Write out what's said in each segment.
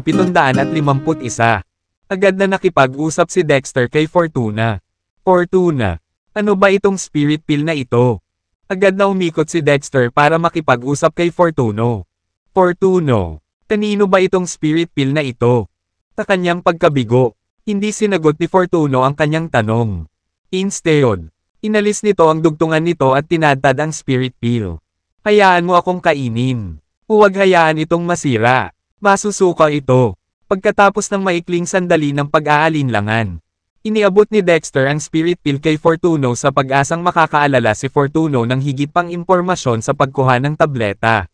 751. Agad na nakipag-usap si Dexter kay Fortuna. Fortuna, ano ba itong spirit pill na ito? Agad na umikot si Dexter para makipag-usap kay Fortuno. Fortuno, kanino ba itong spirit pill na ito? Sa kanyang pagkabigo, hindi sinagot ni Fortuno ang kanyang tanong. Instead, inalis nito ang dugtungan nito at tinadtad ang spirit pill. Hayaan mo akong kainin. Huwag hayaan itong masira. Masusuka ito. Pagkatapos ng maikling sandali ng pag-aalinlangan, iniabot ni Dexter ang spirit pill kay Fortuno sa pag-asang makakaalala si Fortuno ng higit pang impormasyon sa pagkuha ng tableta.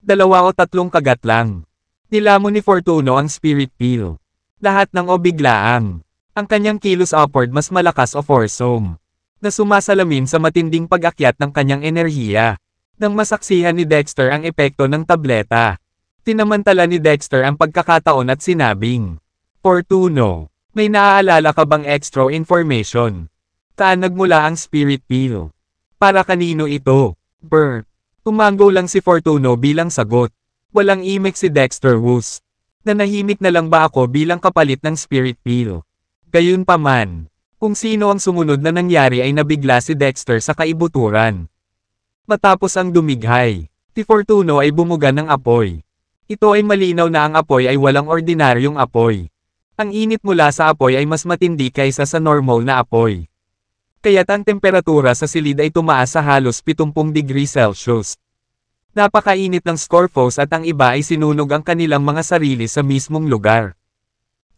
2 o 3 kagat lang. Nilamon ni Fortuno ang spirit pill. Lahat ng o biglaang. Ang kanyang kilos upward mas malakas o foursome, na sumasalamin sa matinding pag-akyat ng kanyang enerhiya. Nang masaksihan ni Dexter ang epekto ng tableta, tinamantala ni Dexter ang pagkakataon at sinabing, Fortuno, may naaalala ka bang extra information? Saan nagmula ang spirit pill? Para kanino ito? Bert. Tumango lang si Fortuno bilang sagot. Walang imek si Dexter Woos. Nanahimik na lang ba ako bilang kapalit ng spirit pill? Gayunpaman, kung sino ang sumunod na nangyari ay nabigla si Dexter sa kaibuturan. Matapos ang dumighay, si Fortuno ay bumuga ng apoy. Ito ay malinaw na ang apoy ay walang ordinaryong apoy. Ang init mula sa apoy ay mas matindi kaysa sa normal na apoy. Kaya't ang temperatura sa silid ay tumaas sa halos 70 degrees Celsius. Napakainit ng Scorpos at ang iba ay sinunog ang kanilang mga sarili sa mismong lugar.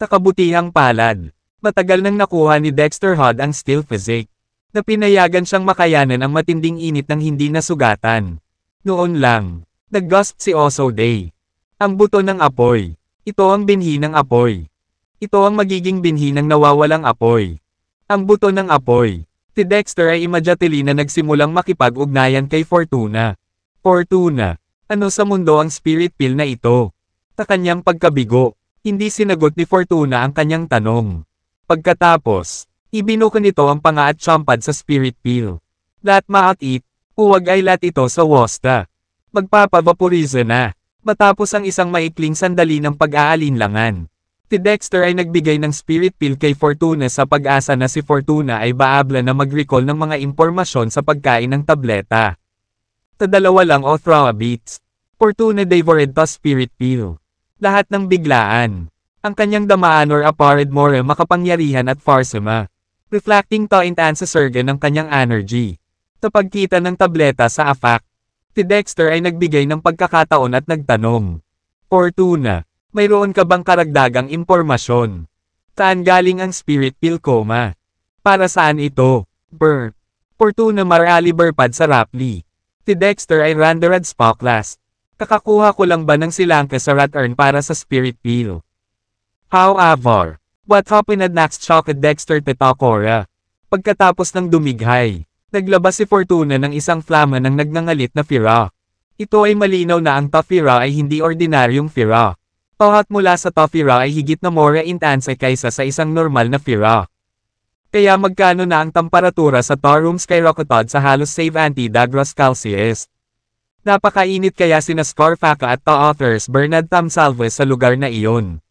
Sa kabutihang palad, matagal nang nakuha ni Dexter Hod ang still physique, na pinayagan siyang makayanan ang matinding init ng hindi nasugatan. Noon lang, nag-gasp si Oso Day. Ang buto ng apoy. Ito ang binhi ng apoy. Ito ang magiging binhi ng nawawalang apoy. Ang buto ng apoy. Si Dexter ay immediately na nagsimulang makipag-ugnayan kay Fortuna. Fortuna, ano sa mundo ang spirit pill na ito? Sa kanyang pagkabigo, hindi sinagot ni Fortuna ang kanyang tanong. Pagkatapos, ibinuko nito ang panga at champad sa spirit pill. Lahat maatit, huwag ay lahat ito sa wasta. Magpapavaporize na. Matapos ang isang maikling sandali ng pag-aalinlangan, si Dexter ay nagbigay ng spirit pill kay Fortuna sa pag-asa na si Fortuna ay baabla na mag-recall ng mga impormasyon sa pagkain ng tableta. Sa 2 lang o 3 beats, Fortuna devoured the spirit pill. Lahat ng biglaan. Ang kanyang damaan or apparent more makapangyarihan at farsama, reflecting to intense surge ng kanyang energy. Sa pagkita ng tableta sa afak, si Dexter ay nagbigay ng pagkakataon at nagtanong, Fortuna, mayroon ka bang karagdagang impormasyon? Saan galing ang spirit pill coma? Para saan ito? Bert. Fortuna marali berpad sa rapli. Si Dexter ay randerad spoklas. Kakakuha ko lang ba ng silangka sa rat-urn para sa spirit pill? However, what happened next shocked Dexter Tetakora? Pagkatapos ng dumighay, naglabas si Fortuna ng isang flama ng nagngangalit na Fira. Ito ay malinaw na ang Tafira ay hindi ordinaryong Fira. Pahat mula sa Tafira ay higit na more intense kaysa sa isang normal na Fira. Kaya magkano na ang temperatura sa Tarum skyrocketed sa halos save anti-Dagras Celsius. Napakainit kaya sina Scarfaca at authors Bernard Tamsalves sa lugar na iyon.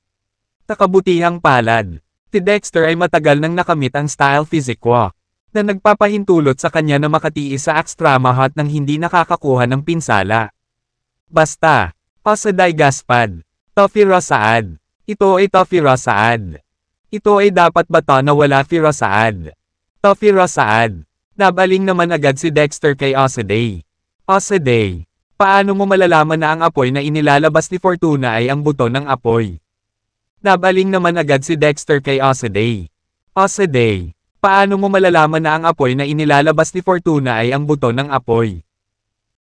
Sa kabutihang palad, si Dexter ay matagal nang nakamit ang style physique na nagpapahintulot sa kanya na makatiis sa extra hot nang hindi nakakakuha ng pinsala. Basta, Osaday Gaspad, Tofira Saad. Ito ay Tofira Saad. Ito ay dapat bata na wala Fira Saad. Tofira Saad. Nabaling naman agad si Dexter kay Osaday. Osaday, paano mo malalaman na ang apoy na inilalabas ni Fortuna ay ang buto ng apoy? Nabaling naman agad si Dexter kay Osaday. Osaday, paano mo malalaman na ang apoy na inilalabas ni Fortuna ay ang buto ng apoy?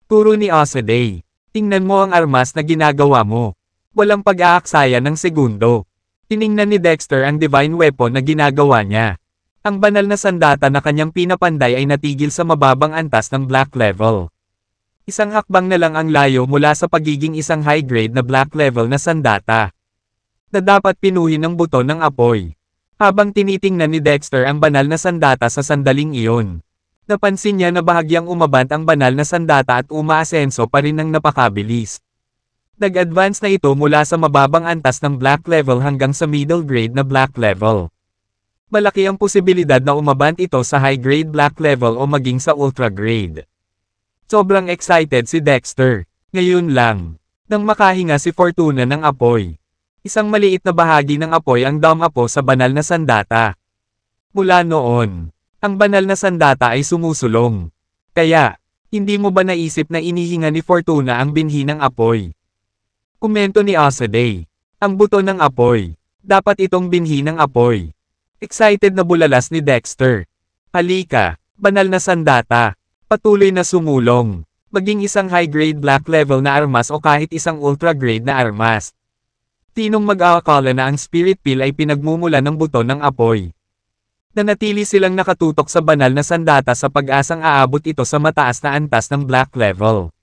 Turo ni Osaday, tingnan mo ang armas na ginagawa mo. Walang pag-aaksaya ng segundo. Tiningnan ni Dexter ang divine weapon na ginagawa niya. Ang banal na sandata na kanyang pinapanday ay natigil sa mababang antas ng black level. Isang hakbang na lang ang layo mula sa pagiging isang high-grade na black level na sandata, na dapat pinuhin ng buto ng apoy. Habang tinitingnan ni Dexter ang banal na sandata sa sandaling iyon, napansin niya na bahagyang umabant ang banal na sandata at umaasenso pa rin ng napakabilis. Nag-advance na ito mula sa mababang antas ng Black level hanggang sa middle grade na Black level. Malaki ang posibilidad na umabant ito sa high grade Black level o maging sa ultra grade. Sobrang excited si Dexter. Ngayon lang, nang makahinga si Fortuna ng apoy. Isang maliit na bahagi ng apoy ang damapo sa banal na sandata. Mula noon, ang banal na sandata ay sumusulong. Kaya, hindi mo ba naisip na inihinga ni Fortuna ang binhi ng apoy? Komento ni Asaday. Ang buto ng apoy. Dapat itong binhi ng apoy. Excited na bulalas ni Dexter. Halika, banal na sandata. Patuloy na sumulong. Maging isang high-grade black level na armas o kahit isang ultra-grade na armas. Tinong mag-aakala na ang spirit pill ay pinagmumula ng buto ng apoy. Nanatili silang nakatutok sa banal na sandata sa pag-asang aabot ito sa mataas na antas ng black level.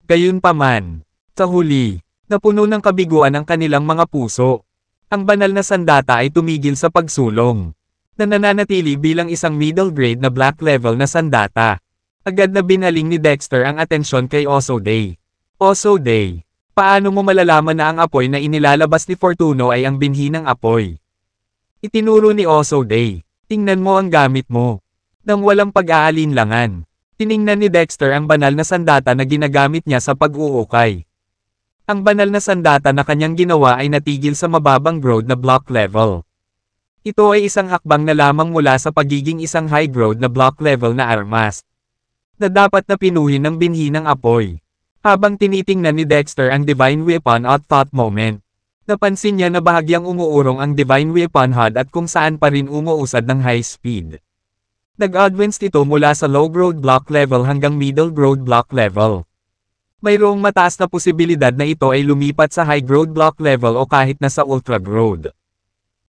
Gayunpaman, sa huli, napuno ng kabiguan ang kanilang mga puso. Ang banal na sandata ay tumigil sa pagsulong. Na nananatili bilang isang middle grade na black level na sandata. Agad na binaling ni Dexter ang atensyon kay Osoday. Osoday, paano mo malalaman na ang apoy na inilalabas ni Fortuno ay ang binhi ng apoy? Itinuro ni Osoday, tingnan mo ang gamit mo. Nang walang pag-aalinlangan, tiningnan ni Dexter ang banal na sandata na ginagamit niya sa pag-uukay. Ang banal na sandata na kanyang ginawa ay natigil sa mababang growth na block level. Ito ay isang hakbang na lamang mula sa pagiging isang high growth na block level na armas. Na dapat na pinuhin ng binhi ng apoy. Habang tinitingnan ni Dexter ang Divine Weapon at Thought Moment, napansin niya na bahagyang umuurong ang Divine Weapon HUD at kung saan pa rin umuusad ng high speed. Nag-advance ito mula sa low growth block level hanggang middle growth block level. Mayroong mataas na posibilidad na ito ay lumipat sa high growth block level o kahit na sa ultra growth.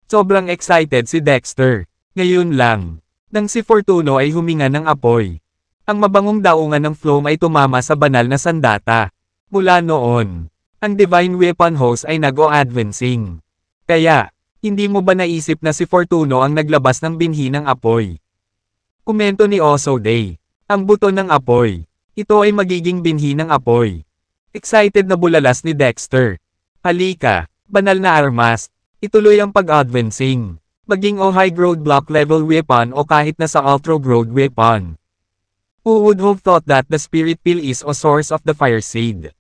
Sobrang excited si Dexter. Ngayon lang, nang si Fortuno ay huminga ng apoy. Ang mabangong daungan ng phloem ay tumama sa banal na sandata. Mula noon, ang Divine Weapon Host ay nag-o-advancing. Kaya, hindi mo ba naisip na si Fortuno ang naglabas ng binhi ng apoy? Komento ni Osoday. Ang buto ng apoy. Ito ay magiging binhi ng apoy. Excited na bulalas ni Dexter. Halika, banal na armas. Ituloy ang pag-advancing. Maging o high growth block level weapon o kahit na sa ultra growth weapon. Who would have thought that the spirit pill is a source of the fire seed?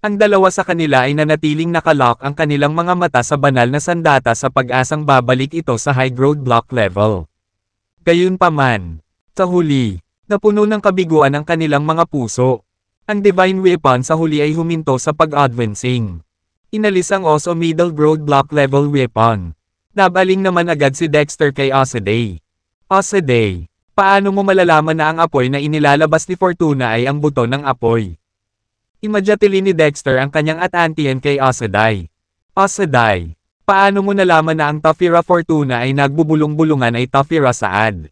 Ang dalawa sa kanila ay nanatiling nakalock ang kanilang mga mata sa banal na sandata sa pag-asang babalik ito sa high growth block level. Gayunpaman, sa huli, napuno ng kabiguan ang kanilang mga puso. Ang Divine Weapon sa huli ay huminto sa pag-advancing. Inalis ang Oso middle growth block level weapon. Nabaling naman agad si Dexter kay Osoday. Osoday, paano mo malalaman na ang apoy na inilalabas ni Fortuna ay ang buto ng apoy? Immediately ni Dexter ang kanyang attention kay Osoday. Osoday, paano mo nalaman na ang Tafira Fortuna ay nagbubulong-bulungan ay Tafira Saad?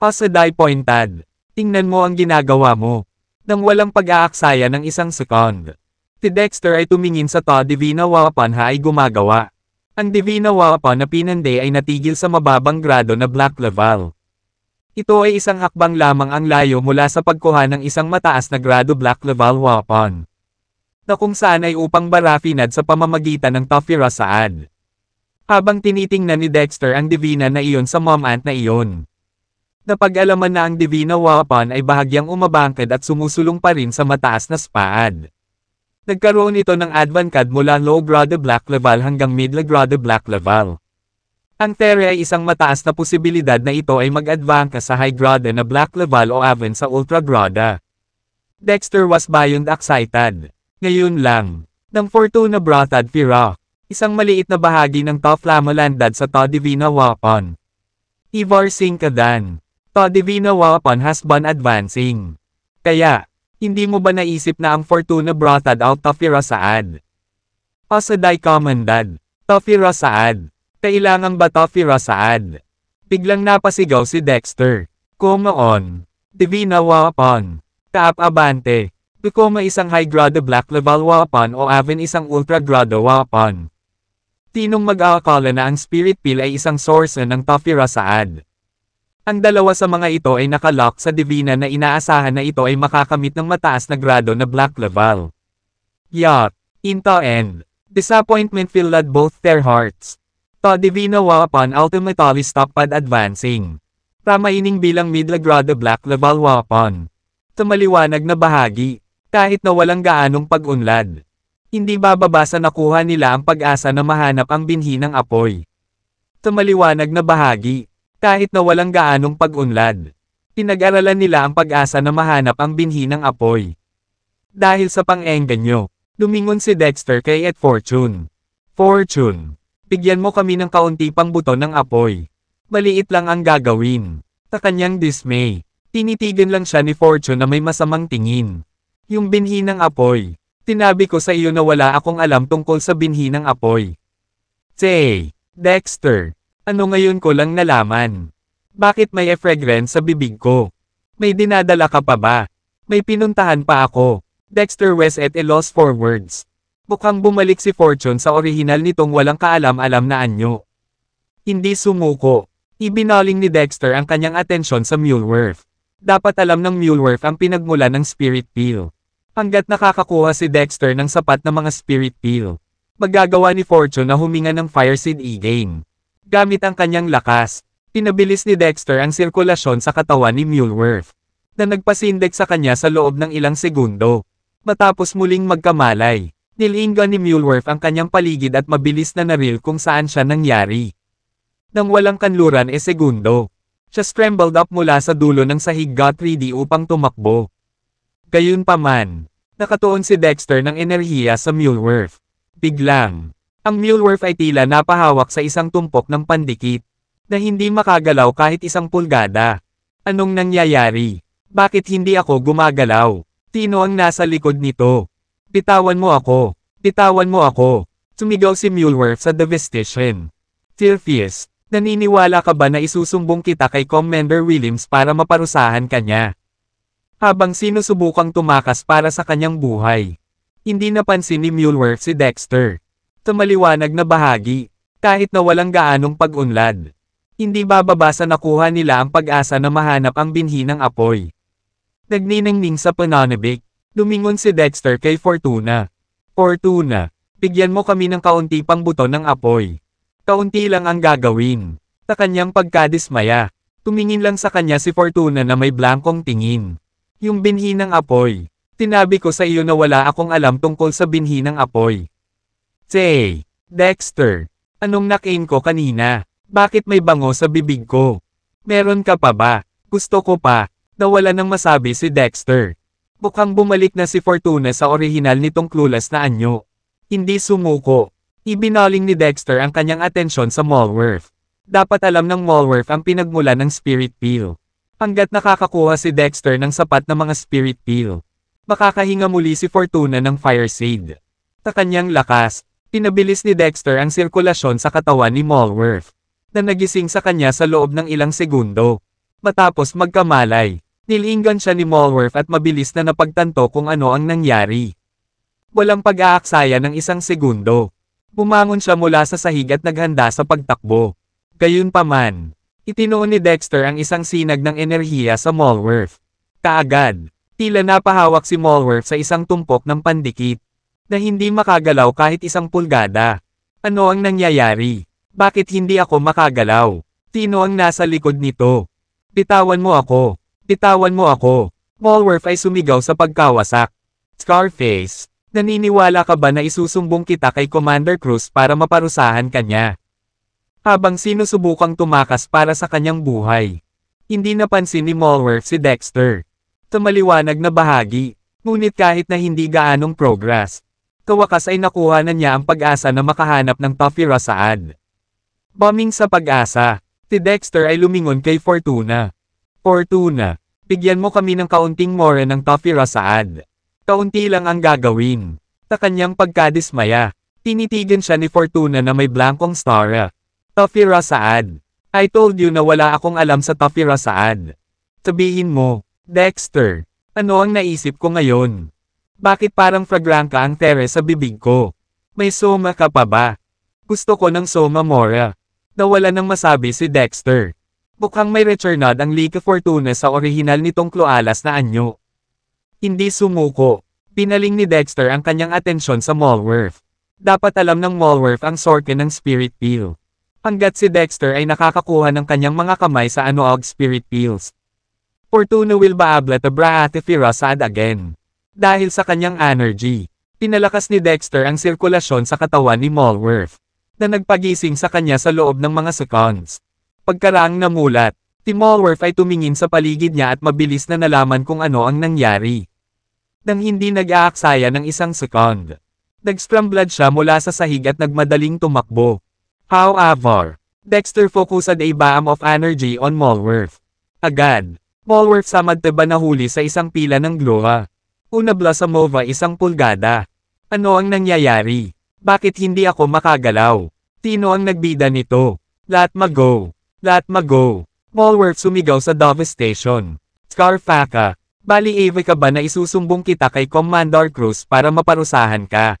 Osoday pointed. Tingnan mo ang ginagawa mo. Nang walang pag-aaksaya ng isang second. Si Dexter ay tumingin sa Divina Weapon ha ay gumagawa. Ang Divina Weapon na pinande ay natigil sa mababang grado na black level. Ito ay isang hakbang lamang ang layo mula sa pagkuha ng isang mataas na grado black level weapon. Na kung saan ay upang barafinad sa pamamagitan ng Tafira Saad. Habang tinitingnan ni Dexter ang Divina na iyon sa moment na iyon. Napag-alaman na ang Divina Weapon ay bahagyang umabangkad at sumusulong pa rin sa mataas na spaad. Nagkaroon ito ng advanced mula low grade black level hanggang middle grade black level. Ang theory ay isang mataas na posibilidad na ito ay mag-advance sa high grade na black level o even sa ultra grade. Dexter was beyond excited. Ngayon lang, nang Fortuna brought Fira, isang maliit na bahagi ng Taflama landad sa Divina Weapon. Ivar Sinkadan. Divina Weapon has been advancing. Kaya, hindi mo ba naisip na ang Fortuna brought out Tafira Saad? Osoday commanded. Tafira Saad. Kailangan ba Tafira Saad? Biglang napasigaw si Dexter. Come on. Divina Weapon. Kaap abante. Become isang high grade black level weapon o even isang ultra grade weapon. Tinong mag-aakala na ang spirit pill ay isang source ng Tafira Saad. Ang dalawa sa mga ito ay nakalock sa Divina na inaasahan na ito ay makakamit ng mataas na grado na black level. Yacht. Into end. Disappointment filled both their hearts. To Divina Weapon ultimately stopped advancing. Ramaining bilang mid-grade black level weapon. Tumaliwanag na bahagi. Kahit na walang gaanong pag-unlad. Hindi bababa sa nakuha nila ang pag-asa na mahanap ang binhi ng apoy. Tumaliwanag na bahagi. Kahit na walang gaanong pag-unlad. Pinag-aralan nila ang pag-asa na mahanap ang binhi ng apoy. Dahil sa pang-engganyo, lumingon si Dexter kay Fortune. Fortune, bigyan mo kami ng kaunti pang buto ng apoy. Maliit lang ang gagawin. Sa kanyang dismay, tinitigan lang siya ni Fortune na may masamang tingin. Yung binhi ng apoy. Tinabi ko sa iyo na wala akong alam tungkol sa binhi ng apoy. Say, Dexter, ano ngayon ko lang nalaman? Bakit may fragrance sa bibig ko? May dinadala ka pa ba? May pinuntahan pa ako. Dexter was at a loss for words. Mukhang bumalik si Fortune sa orihinal nitong walang kaalam-alam na anyo. Hindi sumuko. Ibinaling ni Dexter ang kanyang atensyon sa Muleworth. Dapat alam ng Muleworth ang pinagmula ng Spirit Peel. Hanggat nakakakuha si Dexter ng sapat na mga Spirit Peel, magagawa ni Fortune na huminga ng Fireseed E-Gain. Gamit ang kanyang lakas, pinabilis ni Dexter ang sirkulasyon sa katawan ni Muleworth, na nagpasindek sa kanya sa loob ng ilang segundo. Matapos muling magkamalay, nilingan ni Muleworth ang kanyang paligid at mabilis na naril kung saan siya nangyari. Nang walang kanluran segundo, siya scrambled up mula sa dulo ng sahig God 3D upang tumakbo. Gayunpaman, nakatuon si Dexter ng enerhiya sa Muleworth. Biglang, ang Muleworth ay tila napahawak sa isang tumpok ng pandikit, na hindi makagalaw kahit isang pulgada. Anong nangyayari? Bakit hindi ako gumagalaw? Sino ang nasa likod nito? Bitawan mo ako! Bitawan mo ako! Sumigaw si Muleworth sa devastation. Tirfius, naniniwala ka ba na isusumbong kita kay Commander Williams para maparusahan kanya? Habang sinusubukang tumakas para sa kanyang buhay. Hindi napansin ni Muleworth si Dexter. Tumaliwanag na bahagi, kahit na walang gaanong pag-unlad. Hindi bababa sa nakuha nila ang pag-asa na mahanap ang binhi ng apoy. Nagniningning sa pananabik, lumingon si Dexter kay Fortuna. Fortuna, bigyan mo kami ng kaunti pang buto ng apoy. Kaunti lang ang gagawin. Sa kanyang pagkadismaya, tumingin lang sa kanya si Fortuna na may blankong tingin. Yung binhi ng apoy. Tinabi ko sa iyo na wala akong alam tungkol sa binhi ng apoy. Say, Dexter, anong nakain ko kanina? Bakit may bango sa bibig ko? Meron ka pa ba? Gusto ko pa. Nawala nang masabi si Dexter. Mukhang bumalik na si Fortuna sa orihinal nitong clueless na anyo. Hindi sumuko. Ibinaling ni Dexter ang kanyang atensyon sa Muleworth. Dapat alam ng Muleworth ang pinagmula ng Spirit Peel. Hanggat nakakakuha si Dexter ng sapat na mga Spirit Peel, makakahinga muli si Fortuna ng Fireseed. Sa kanyang lakas, pinabilis ni Dexter ang sirkulasyon sa katawan ni Muleworth, na nagising sa kanya sa loob ng ilang segundo. Matapos magkamalay, nilingan siya ni Muleworth at mabilis na napagtanto kung ano ang nangyari. Walang pag-aaksaya ng isang segundo. Bumangon siya mula sa sahig at naghanda sa pagtakbo. Gayunpaman, itinuon ni Dexter ang isang sinag ng enerhiya sa Muleworth. Kaagad, tila napahawak si Muleworth sa isang tumpok ng pandikit, na hindi makagalaw kahit isang pulgada. Ano ang nangyayari? Bakit hindi ako makagalaw? Sino ang nasa likod nito? Bitawan mo ako! Bitawan mo ako! Muleworth ay sumigaw sa pagkawasak. Scarface, naniniwala ka ba na isusumbong kita kay Commander Cruz para maparusahan kanya? Habang sinusubukang tumakas para sa kanyang buhay, hindi napansin ni Muleworth si Dexter. Tumaliwanag na bahagi, ngunit kahit na hindi gaanong progress, kawakas ay nakuha na niya ang pag-asa na makahanap ng Toffee Rasaad. Bombing sa pag-asa, si Dexter ay lumingon kay Fortuna. Fortuna, bigyan mo kami ng kaunting more ng Toffee Rasaad. Kaunti lang ang gagawin. Sa kanyang pagkadismaya, tinitigan siya ni Fortuna na may blankong stara. Toffee Rasaad. I told you na wala akong alam sa Toffee Rasaad. Sabihin mo, Dexter, ano ang naisip ko ngayon? Bakit parang fragrangka ang tere sa bibig ko? May soma ka pa ba? Gusto ko ng soma mora. Nawala nang masabi si Dexter. Mukhang may returnad ang Liga Fortuna sa orihinal nitong Cloalas na anyo. Hindi sumuko. Pinaling ni Dexter ang kanyang atensyon sa Malworth. Dapat alam ng Malworth ang sorkin ng Spirit Pill. Hanggat si Dexter ay nakakakuha ng kanyang mga kamay sa Anoog Spirit Pills. Fortuna will be able to breathe Firasad again. Dahil sa kanyang energy, pinalakas ni Dexter ang sirkulasyon sa katawan ni Malworth, na nagpagising sa kanya sa loob ng mga seconds. Pagkaraang namulat, si Malworth ay tumingin sa paligid niya at mabilis na nalaman kung ano ang nangyari. Nang hindi nag-aaksaya ng isang second, nag-scrambled siya mula sa sahig at nagmadaling tumakbo. However, Dexter focused a beam of energy on Malworth. Agad, Malworth samadtaba na huli sa isang pila ng gloha. Unabla sa Mova 1 pulgada. Ano ang nangyayari? Bakit hindi ako makagalaw? Sino ang nagbida nito? Let me go. Let me go. Malworth sumigaw sa devastation. Scarfaka, bali Ava ka ba na isusumbong kita kay Commander Cruz para maparusahan ka?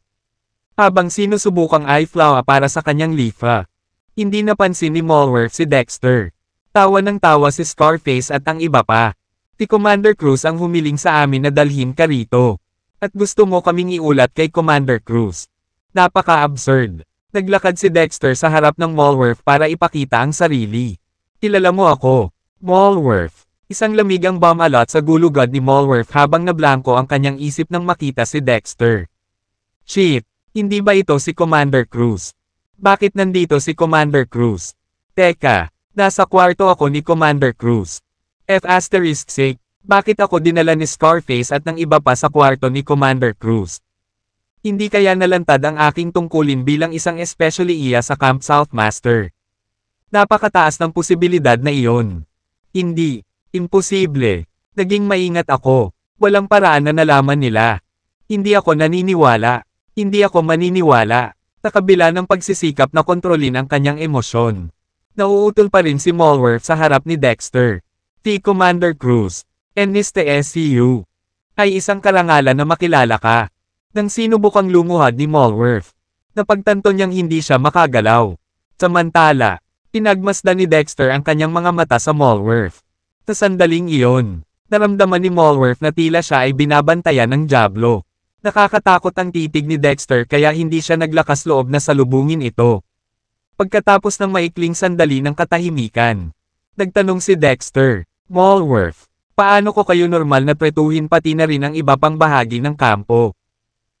Habang sinusubukang i-flower para sa kanyang lifa, hindi napansin ni Malworth si Dexter. Tawa ng tawa si Scarface at ang iba pa. Si Commander Cruz ang humiling sa amin na dalhin ka rito. At gusto mo kaming iulat kay Commander Cruz. Napaka-absurd. Naglakad si Dexter sa harap ng Malworth para ipakita ang sarili. Kilala mo ako, Malworth. Isang lamigang bomb-alot sa gulugod ni Malworth habang nablangko ang kanyang isip nang makita si Dexter. Shit, hindi ba ito si Commander Cruz? Bakit nandito si Commander Cruz? Teka, nasa kwarto ako ni Commander Cruz. F***, bakit ako dinala ni Scarface at ng iba pa sa kwarto ni Commander Cruz? Hindi kaya nalantad ang aking tungkulin bilang isang especially iya sa Camp South Master. Napakataas ng posibilidad na iyon. Hindi. Imposible. Naging maingat ako. Walang paraan na nalaman nila. Hindi ako naniniwala. Hindi ako maniniwala. Sa kabila ng pagsisikap na kontrolin ang kanyang emosyon. Nauutol pa rin si Malworth sa harap ni Dexter. Si Commander Cruz, NSTSCU, ay isang karangalan na makilala ka. Nang sinubukang lumuhad ni Malworth, napagtanto niyang hindi siya makagalaw. Samantala, pinagmasdan ni Dexter ang kanyang mga mata sa Malworth. Sa sandaling iyon, naramdaman ni Malworth na tila siya ay binabantayan ng Diablo. Nakakatakot ang titig ni Dexter kaya hindi siya naglakas loob na salubungin ito. Pagkatapos ng maikling sandali ng katahimikan, nagtanong si Dexter, Malworth, paano ko kayo normal na pretuhin pati na rin ang iba pang bahagi ng kampo?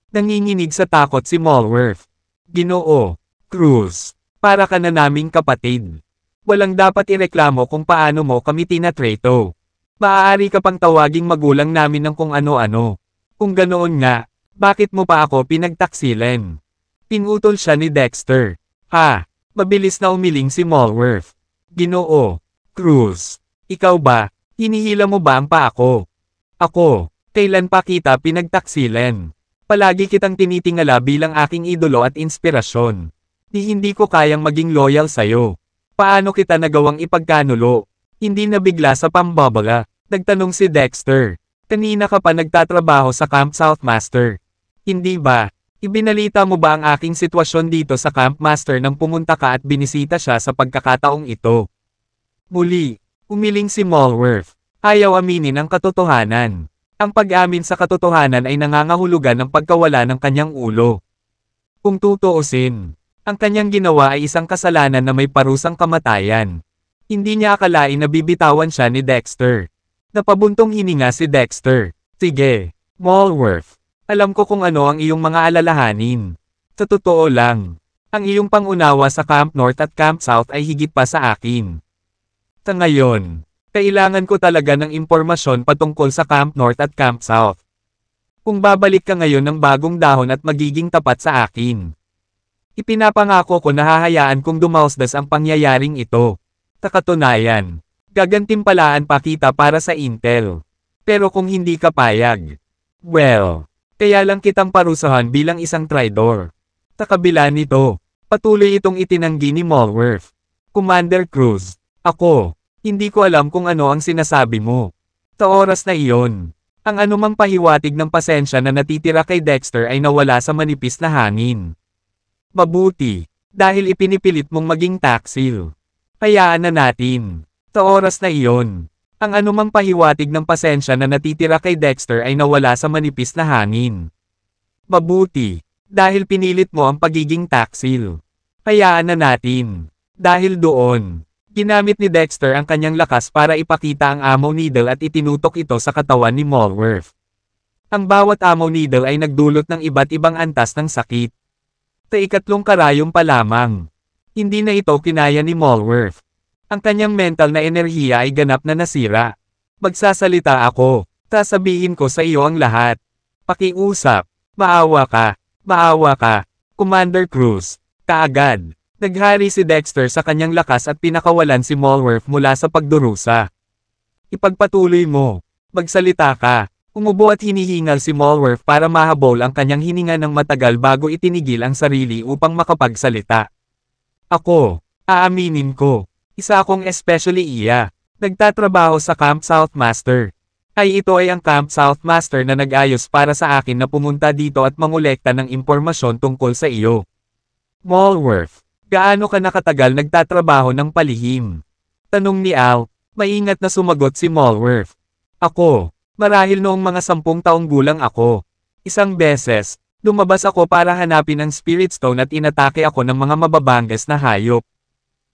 Nanginginig sa takot si Malworth. Ginoo, Cruz, para ka na naming kapatid. Walang dapat ireklamo kung paano mo kami tinatreto. Maaari ka pang tawaging magulang namin ng kung ano-ano. Kung ganoon nga, bakit mo pa ako pinagtaksilen? Pinutol siya ni Dexter. Ha, mabilis na umiling si Malworth. Ginoo, Cruz, ikaw ba, hinihila mo ba ang pa ako? Ako, kailan pa kita pinagtaksilen? Palagi kitang tinitingala bilang aking idolo at inspirasyon. Hindi ko kayang maging loyal sa'yo. Paano kita nagawang ipagkanulo? Hindi nabigla sa pambabala, nagtanong si Dexter. Kanina ka pa nagtatrabaho sa Camp South Master. Hindi ba? Ibinalita mo ba ang aking sitwasyon dito sa Camp Master nang pumunta ka at binisita siya sa pagkakataong ito? Muli, umiling si Malworth. Ayaw aminin ang katotohanan. Ang pag-amin sa katotohanan ay nangangahulugan ng pagkawala ng kanyang ulo. Kung tutuusin, ang kanyang ginawa ay isang kasalanan na may parusang kamatayan. Hindi niya akalain na bibitawan siya ni Dexter. Napabuntong hininga si Dexter. Sige, Malworth. Alam ko kung ano ang iyong mga alalahanin. Sa totoo lang, ang iyong pangunawa sa Camp North at Camp South ay higit pa sa akin. Sa ngayon, kailangan ko talaga ng impormasyon patungkol sa Camp North at Camp South. Kung babalik ka ngayon ng bagong dahon at magiging tapat sa akin. Ipinapangako ko na hahayaan kong dumausdas ang pangyayaring ito. Sa katunayan, gagantimpalaan pa kita para sa intel. Pero kung hindi ka payag, well, kaya lang kitang parusahan bilang isang traidor. Sa kabila nito, patuloy itong itinanggi ni Malworth. Commander Cruz, ako, hindi ko alam kung ano ang sinasabi mo. Sa oras na iyon, ang anumang pahiwatig ng pasensya na natitira kay Dexter ay nawala sa manipis na hangin. Mabuti, dahil ipinipilit mong maging taksil. Hayaan na natin. Sa oras na iyon, ang anumang pahiwatig ng pasensya na natitira kay Dexter ay nawala sa manipis na hangin. Mabuti. Dahil pinilit mo ang pagiging taksil. Hayaan na natin. Dahil doon, ginamit ni Dexter ang kanyang lakas para ipakita ang ammo needle at itinutok ito sa katawan ni Malworth. Ang bawat ammo needle ay nagdulot ng iba't ibang antas ng sakit. Sa ikatlong karayom pa lamang. Hindi na ito kinaya ni Malworth. Ang kanyang mental na enerhiya ay ganap na nasira. Magsasalita ako. Sasabihin ko sa iyo ang lahat. Pakiusap. Maawa ka. Maawa ka. Commander Cruz. Kaagad. Naghari si Dexter sa kanyang lakas at pinakawalan si Malworth mula sa pagdurusa. Ipagpatuloy mo. Magsalita ka. Umubo at hinihingal si Malworth para mahabol ang kanyang hininga ng matagal bago itinigil ang sarili upang makapagsalita. Ako. Aaminin ko. Isa akong especially iya. Nagtatrabaho sa Camp South Master. Ay ito ay ang Camp South Master na nag-ayos para sa akin na pumunta dito at mangolekta ng impormasyon tungkol sa iyo. Malworth, gaano ka nakatagal nagtatrabaho ng palihim? Tanong ni Al, maingat na sumagot si Malworth. Ako, marahil noong mga 10 taong gulang ako. Isang beses, lumabas ako para hanapin ang Spirit Stone at inatake ako ng mga mababangas na hayop.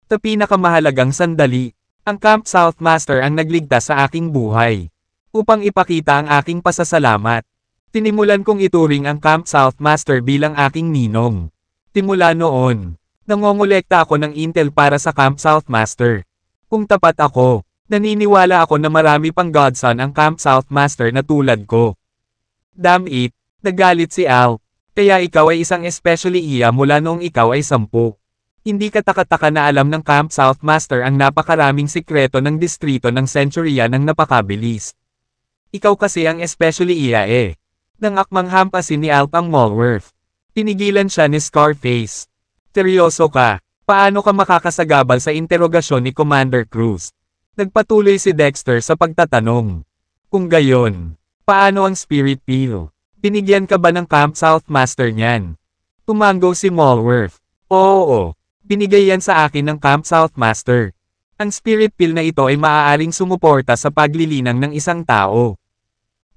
Sa pinakamahalagang sandali, ang Camp South Master ang nagligtas sa aking buhay. Upang ipakita ang aking pasasalamat, tinimulan kong ituring ang Camp South Master bilang aking ninong. Simula noon, nangongolekta ako ng intel para sa Camp South Master. Kung tapat ako, naniniwala ako na marami pang godson ang Camp South Master na tulad ko. Damn it, nagalit si Al, kaya ikaw ay isang especially iya mula noong ikaw ay 10. Hindi ka taka-taka na alam ng Camp South Master ang napakaraming sikreto ng distrito ng Centuria ng napakabilis. Ikaw kasi ang especially iya eh. Nang akmang hampasin ni Alp ang Malworth. Tinigilan siya ni Scarface. Seryoso ka, paano ka makakasagabal sa interogasyon ni Commander Cruz? Nagpatuloy si Dexter sa pagtatanong. Kung gayon, paano ang spirit pill? Binigyan ka ba ng Camp South Master niyan? Tumango si Malworth. Oo, binigay yan sa akin ng Camp South Master. Ang spirit pill na ito ay maaaring sumuporta sa paglilinang ng isang tao.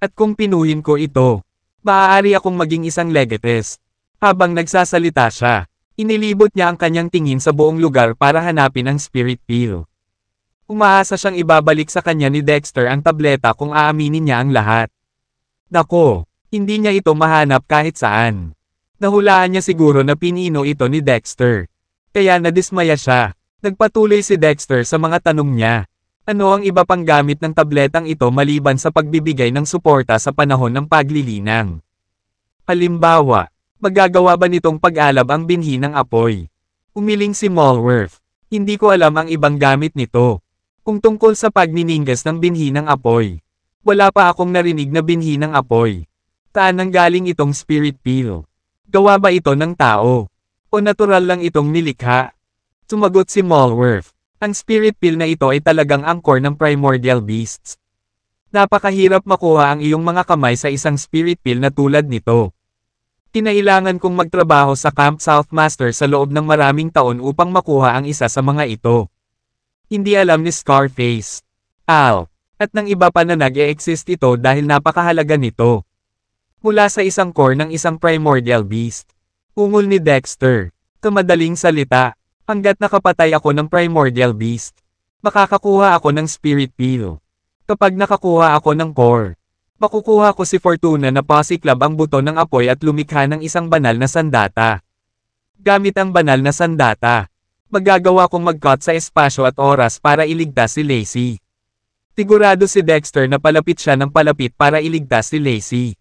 At kung pinuhin ko ito, maaari akong maging isang legates. Habang nagsasalita siya, inilibot niya ang kanyang tingin sa buong lugar para hanapin ang spirit pill. Umaasa siyang ibabalik sa kanya ni Dexter ang tableta kung aaminin niya ang lahat. Nako, hindi niya ito mahanap kahit saan. Nahulaan niya siguro na pinino ito ni Dexter. Kaya nadismaya siya. Nagpatuloy si Dexter sa mga tanong niya. Ano ang iba pang gamit ng tabletang ito maliban sa pagbibigay ng suporta sa panahon ng paglilinang? Halimbawa, magagawa ba nitong pag-alab ang binhi ng apoy? Umiling si Malworth. Hindi ko alam ang ibang gamit nito. Kung tungkol sa pagniningas ng binhi ng apoy, wala pa akong narinig na binhi ng apoy. Saan nanggaling itong spirit pill? Gawa ba ito ng tao? O natural lang itong nilikha? Sumagot si Malworth. Ang spirit pill na ito ay talagang angkor ng primordial beasts. Napakahirap makuha ang iyong mga kamay sa isang spirit pill na tulad nito. Kinailangan kong magtrabaho sa Camp South Master sa loob ng maraming taon upang makuha ang isa sa mga ito. Hindi alam ni Scarface, Al, at ng iba pa na nag-e-exist ito dahil napakahalaga nito. Mula sa isang core ng isang primordial beast. Ungol ni Dexter. Sa madaling salita, hanggat nakapatay ako ng primordial beast, makakakuha ako ng spirit pill. Kapag nakakuha ako ng core, makukuha ko si Fortuna na pasiklab ang buto ng apoy at lumikha ng isang banal na sandata. Gamit ang banal na sandata, magagawa kong mag-cut sa espasyo at oras para iligtas si Lacey. Sigurado si Dexter na palapit siya ng palapit para iligtas si Lacey.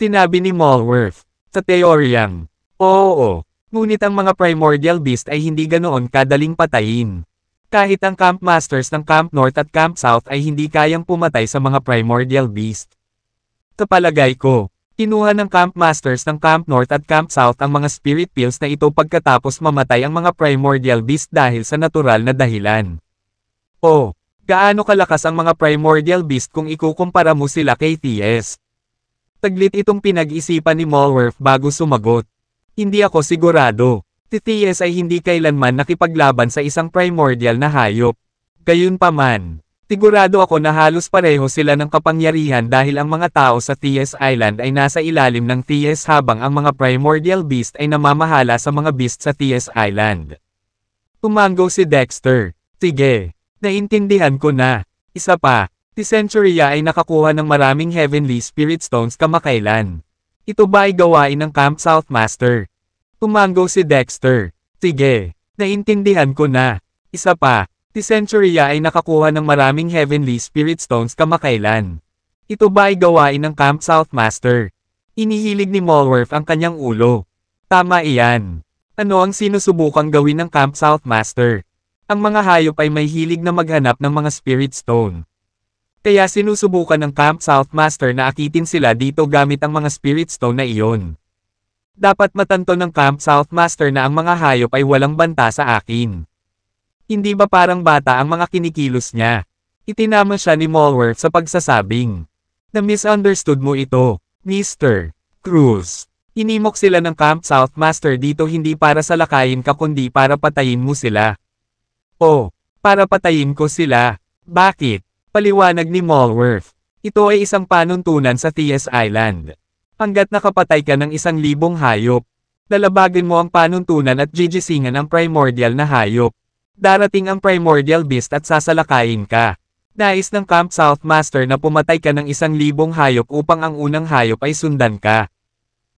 Tinabi ni Malworth, sa teoryang, oo, ngunit ang mga primordial beast ay hindi ganoon kadaling patayin. Kahit ang Camp Masters ng Camp North at Camp South ay hindi kayang pumatay sa mga primordial beast. Sa palagay ko, kinuha ng Camp Masters ng Camp North at Camp South ang mga spirit pills na ito pagkatapos mamatay ang mga primordial beast dahil sa natural na dahilan. O, gaano kalakas ang mga primordial beast kung ikukumpara mo sila kay TS? Taglit itong pinag-isipan ni Malworth bago sumagot. Hindi ako sigurado. Si TS ay hindi kailanman nakipaglaban sa isang primordial na hayop. Gayunpaman, Sigurado ako na halos pareho sila ng kapangyarihan dahil ang mga tao sa Thias Island ay nasa ilalim ng Thias habang ang mga primordial beast ay namamahala sa mga beast sa Thias Island. Tumango si Dexter. Sige, naintindihan ko na. Isa pa, si Centuria ay nakakuha ng maraming Heavenly Spirit Stones kamakailan. Ito ba ay gawain ng Camp South Master? Tumango si Dexter. Sige, naintindihan ko na. Isa pa, si Centuria ay nakakuha ng maraming Heavenly Spirit Stones kamakailan. Ito ba ay gawain ng Camp South Master? Inihilig ni Malworth ang kanyang ulo. Tama iyan. Ano ang sinusubukang gawin ng Camp South Master? Ang mga hayop ay may hilig na maghanap ng mga Spirit Stone. Kaya sinusubukan ng Camp South Master na akitin sila dito gamit ang mga Spirit Stone na iyon. Dapat matanto ng Camp South Master na ang mga hayop ay walang banta sa akin. Hindi ba parang bata ang mga kinikilos niya? Itinama siya ni Malworth sa pagsasabing. Na-misunderstood mo ito, Mr. Cruz. Inimok sila ng Camp South Master dito hindi para salakayin ka kundi para patayin mo sila. Oh, para patayin ko sila. Bakit? Paliwanag ni Malworth. Ito ay isang panuntunan sa Thias Island. Hanggat nakapatay ka ng 1,000 hayop, lalabagin mo ang panuntunan at gigisingan ang primordial na hayop. Darating ang primordial beast at sasalakayin ka. Nais ng Camp South Master na pumatay ka ng 1,000 hayop upang ang unang hayop ay sundan ka.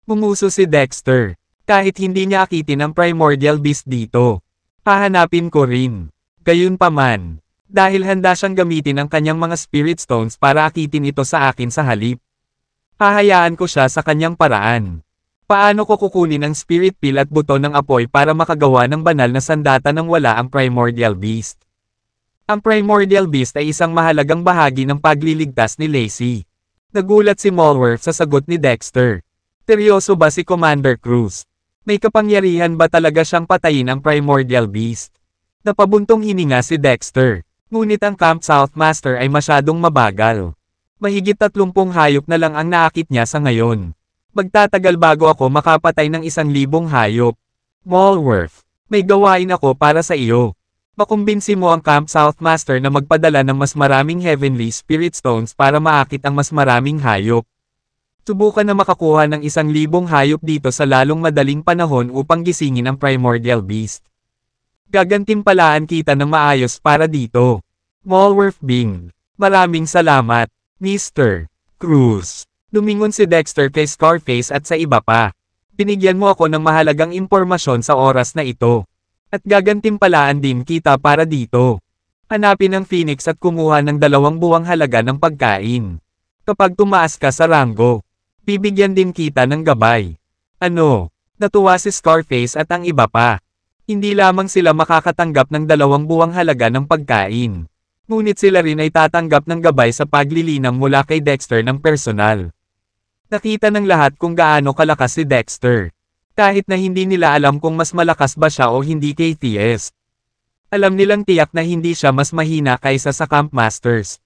Mumuso si Dexter. Kahit hindi niya akitin ang primordial beast dito. Hahanapin ko rin. Gayunpaman, dahil handa siyang gamitin ang kanyang mga spirit stones para akitin ito sa akin sa halip. Hahayaan ko siya sa kanyang paraan. Paano ko kukunin ang spirit pill at buto ng apoy para makagawa ng banal na sandata nang wala ang primordial beast? Ang primordial beast ay isang mahalagang bahagi ng pagliligtas ni Lacey. Nagulat si Malworth sa sagot ni Dexter. Seryoso ba si Commander Cruz? May kapangyarihan ba talaga siyang patayin ang primordial beast? Napabuntong hininga si Dexter. Ngunit ang Camp South Master ay masyadong mabagal. Mahigit 30 hayop na lang ang naakit niya sa ngayon. Magtatagal bago ako makapatay ng 1,000 hayop. Malworth, may gawain ako para sa iyo. Makumbinsi mo ang Camp South Master na magpadala ng mas maraming Heavenly Spirit Stones para maakit ang mas maraming hayop. Subukan na makakuha ng 1,000 hayop dito sa lalong madaling panahon upang gisingin ang Primordial Beast. Gagantimpalaan kita ng maayos para dito. Malworth Bing. Maraming salamat, Mr. Cruz. Lumingon si Dexter kay Scarface at sa iba pa. Binigyan mo ako ng mahalagang impormasyon sa oras na ito. At gagantimpalaan din kita para dito. Hanapin ang Phoenix at kumuha ng 2 buwang halaga ng pagkain. Kapag tumaas ka sa ranggo, bibigyan din kita ng gabay. Ano? Natuwa si Scarface at ang iba pa. Hindi lamang sila makakatanggap ng 2 buwang halaga ng pagkain. Ngunit sila rin ay tatanggap ng gabay sa paglilinang mula kay Dexter ng personal. Nakita ng lahat kung gaano kalakas si Dexter. Kahit na hindi nila alam kung mas malakas ba siya o hindi kay TS. Alam nilang tiyak na hindi siya mas mahina kaysa sa Camp Masters.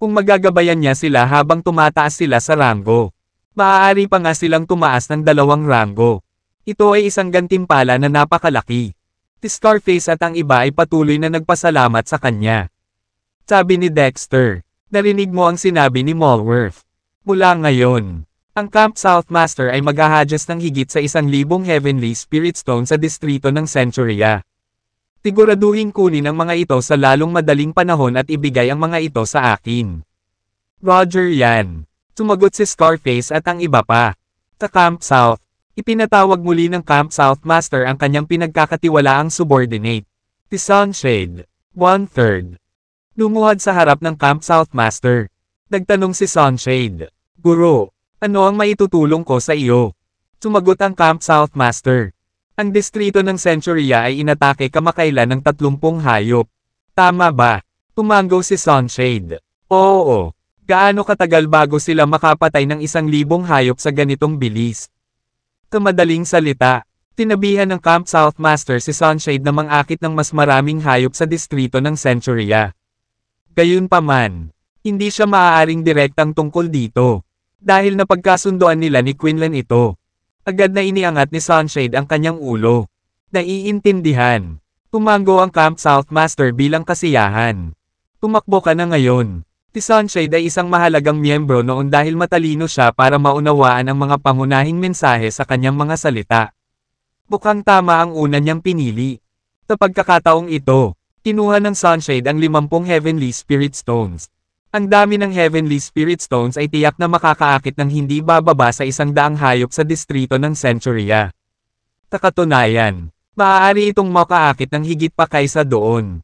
Kung magagabayan niya sila habang tumataas sila sa ranggo, maaari pa nga silang tumaas ng 2 ranggo. Ito ay isang gantimpala na napakalaki. Si Scarface at ang iba ay patuloy na nagpasalamat sa kanya. Sabi ni Dexter, narinig mo ang sinabi ni Malworth. Mula ngayon, ang Camp South Master ay maghahadjas ng higit sa 1,000 Heavenly Spirit Stone sa distrito ng Centuria. Siguraduhin kunin ang mga ito sa lalong madaling panahon at ibigay ang mga ito sa akin. Roger yan. Sumagot si Scarface at ang iba pa. Sa Camp South, ipinatawag muli ng Camp South Master ang kanyang pinagkakatiwalaang subordinate, si Sunshade, 1/3. Lumuhad sa harap ng Camp South Master. Nagtanong si Sunshade, Guro, ano ang maitutulong ko sa iyo? Sumagot ang Camp South Master. Ang distrito ng Centuria ay inatake kamakailan ng 30 hayop. Tama ba? Tumango si Sunshade. Oo. Gaano katagal bago sila makapatay ng 1,000 hayop sa ganitong bilis? Madaling salita, tinabihan ng Camp South Master si Sunshade na mangakit ng mas maraming hayop sa distrito ng Centuria. Gayunpaman, hindi siya maaaring direktang tungkol dito. Dahil napagkasundoan nila ni Quinlan ito. Agad na iniangat ni Sunshade ang kanyang ulo. Naiintindihan. Tumango ang Camp South Master bilang kasiyahan. Tumakbo ka na ngayon. Si Sunshade ay isang mahalagang miyembro noon dahil matalino siya para maunawaan ang mga pangunahing mensahe sa kanyang mga salita. Mukhang tama ang una niyang pinili. Sa pagkakataong ito, kinuha ng Sunshade ang 50 Heavenly Spirit Stones. Ang dami ng Heavenly Spirit Stones ay tiyak na makakaakit ng hindi bababa sa 100 hayop sa distrito ng Centuria. Sa katunayan, maaari itong makaakit ng higit pa kaysa doon.